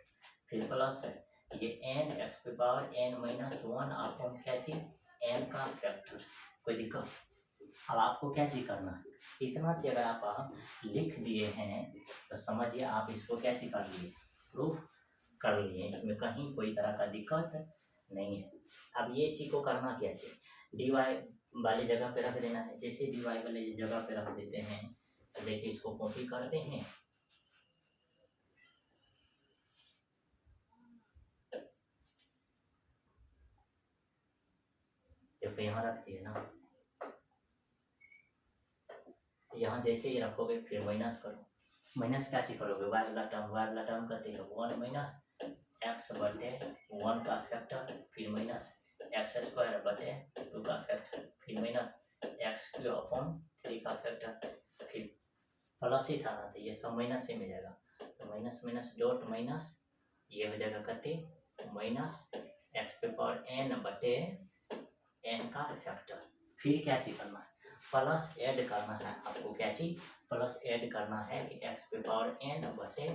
फिर प्लस ये n एक्स पे पावर n माइनस 1 अपॉन क्या चीज n का फैक्टर। कोई दिक्कत? अब आपको क्या चीज करना है, इतना चीज अगर आप लिख दिए हैं तो समझिए आप इसको क्या चीज कर लिए प्रूफ कर लिए, इसमें कहीं कोई तरह का दिक्कत नहीं है। अब ये चीज को करना क्या चाहिए dy वाली जगह पे रख देना है। जैसे dy वाली जगह पे रख देते हैं तो देखिए इसको कॉपी करते हैं, देखो यहाँ रख दिए ना, यहाँ जैसे ही रखोगे फिर माइनस करो, माइनस क्या चीज करोगे वाई वाला टर्म करते हो 1 माइनस एक्स बटे 1 का फैक्टर, फिर माइनस एक्स स्क्वायर बटे 2 का फैक्टर, फिर माइनस एक्स क्यूब अपॉन 3 का फैक्टर, फिर प्लस ही था ना तो ये सब माइनस से में जाएगा तो माइनस माइनस डॉट माइनस ये हो जाएगा करते माइनस एक्स पे पावर n बटे n का फैक्टर। फिर क्या चीज करना है प्लस ऐड करना है आपको, क्या चीज प्लस ऐड करना है कि एक्स पे पावर n बटे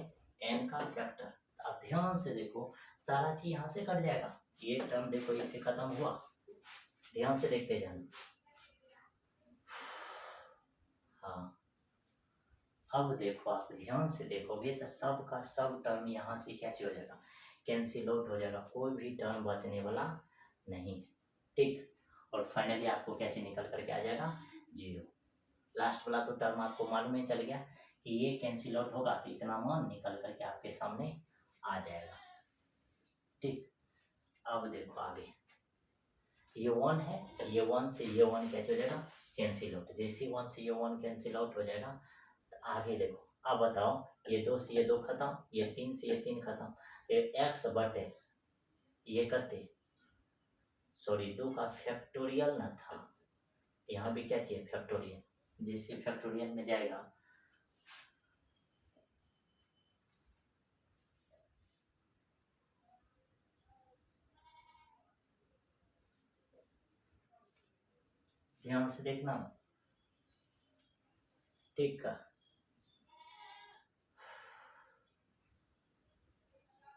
n का फैक्टर। अब ध्यान से देखो सारा चीज यहाँ से कट जाएगा, ये टर्म देखो इससे खत्म हुआ, ध्यान से देखते जाना। हाँ अब देखो आप ध्यान से देखोगे तो सब का सब टर्म यहाँ से क्या चीज हो जाएगा कैंसिल आउट हो जाएगा, कोई भी टर्म बचने वाला नहीं है, ठीक। और फाइनली आपको कैसे निकल करके आ जाएगा 0। लास्ट वाला तो टर्म आपको मालूम ही चल गया कि ये कैंसिल आउट होगा तो इतना मान निकल करके आपके सामने आ जाएगा, ठीक। अब देखो आगे ये 1 है, ये 1 से ये 1 क्या हो जाएगा कैंसिल आउट, जैसे 1 से ये 1 कैंसिल आउट हो जाएगा तो आगे देखो। अब बताओ ये 2 से ये 2 खत्म, ये 3 से ये 3 खत्म, ये एक्स बटे ये करते सॉरी 2 का फैक्टोरियल ना था, यहाँ भी क्या चाहिए फैक्टोरियल, जिससे फैक्टोरियल में जाएगा ध्यान से देखना, ठीक का।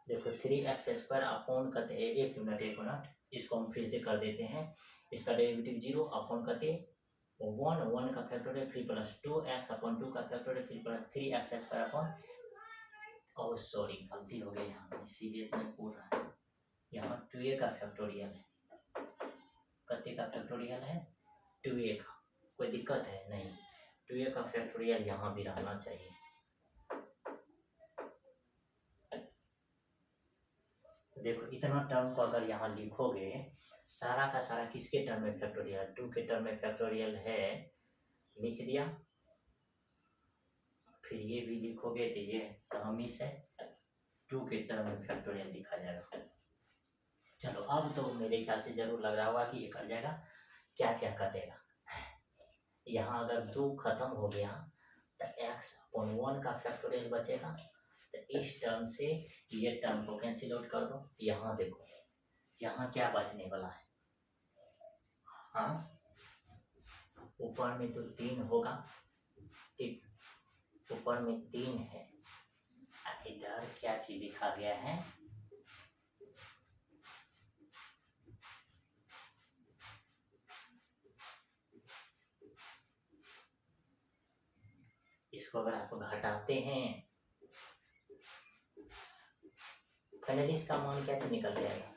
देखो 3x स्क्वायर अपॉन करते हैं एक मिनट इसको हम फिर से कर देते हैं, इसका डेरिवेटिव 0 अपॉन करते 1 का फैक्टोरियल फिर प्लस 2x अपॉन 2 का फैक्टोरियल फिर plus 3x square upon oh sorry, गलती हो गई, यहाँ पे इसीलिए नहीं बोल रहा है। यहाँ 2a का फैक्टोरियल है, कितने का फैक्टोरियल है, 2a का। कोई दिक्कत है नहीं, 2a का फैक्टोरियल यहाँ भी रहना चाहिए। देखो इतना टर्म को अगर यहाँ लिखोगे, सारा का सारा किसके टर्म में फैक्टोरियल, 2 के टर्म में फैक्टोरियल है, लिख दिया। फिर ये भी लिखोगे तो ये हमीस है, 2 के टर्म में फैक्टोरियल लिखा जाएगा। चलो अब तो मेरे ख्याल से जरूर लग रहा होगा कि ये कट जाएगा। क्या क्या कटेगा, यहाँ अगर 2 खत्म हो गया तो x/1 का फैक्टोरियल बचेगा। तो इस टर्म से ये टर्म को कैंसिल आउट कर दो। यहाँ देखो, यहाँ क्या बचने वाला है, हाँ ऊपर में तो 3 होगा, ठीक, ऊपर में 3 है। इधर क्या चीज लिखा गया है, इसको अगर आप घटाते हैं फाइनली इसका मान क्या चीज निकल जाएगा,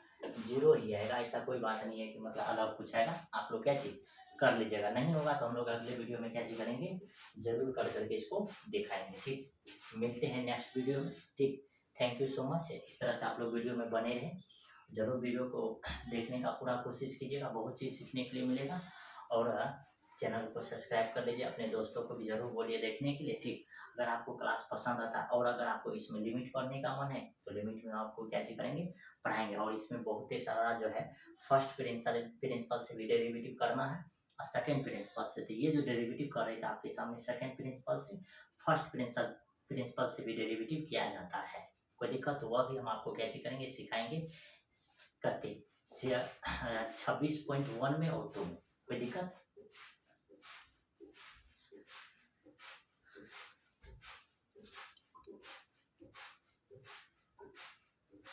0 ही आएगा। ऐसा कोई बात नहीं है कि मतलब अलग कुछ आएगा, आप लोग क्या चीज कर लीजिएगा। नहीं होगा तो हम लोग अगले वीडियो में क्या चीज करेंगे, जरूर कर करके इसको दिखाएंगे। ठीक, मिलते हैं नेक्स्ट वीडियो में। ठीक, थैंक यू सो मच। इस तरह से आप लोग वीडियो में बने रहें, जरूर वीडियो को देखने का पूरा कोशिश कीजिएगा, बहुत चीज़ सीखने के लिए मिलेगा। और चैनल को सब्सक्राइब कर लीजिए, अपने दोस्तों को भी जरूर बोलिए देखने के लिए। ठीक, अगर आपको क्लास पसंद आता है और अगर आपको इसमें लिमिट पढ़ने का मन है तो लिमिट में आपको क्या चीज करेंगे, पढ़ाएंगे। और इसमें बहुत ही सारा जो है फर्स्ट प्रिंसिपल से भी डेरिवेटिव करना है और सेकंड प्रिंसिपल से। तो ये जो डेरिवेटिव कर रहे थे आपके सामने, सेकंड प्रिंसिपल से फर्स्ट प्रिंसिपल से भी डेरिवेटिव किया जाता है। कोई दिक्कत तो वह भी हम आपको क्या चीज करेंगे, सिखाएंगे। कते 26.1 में और 2 में, कोई दिक्कत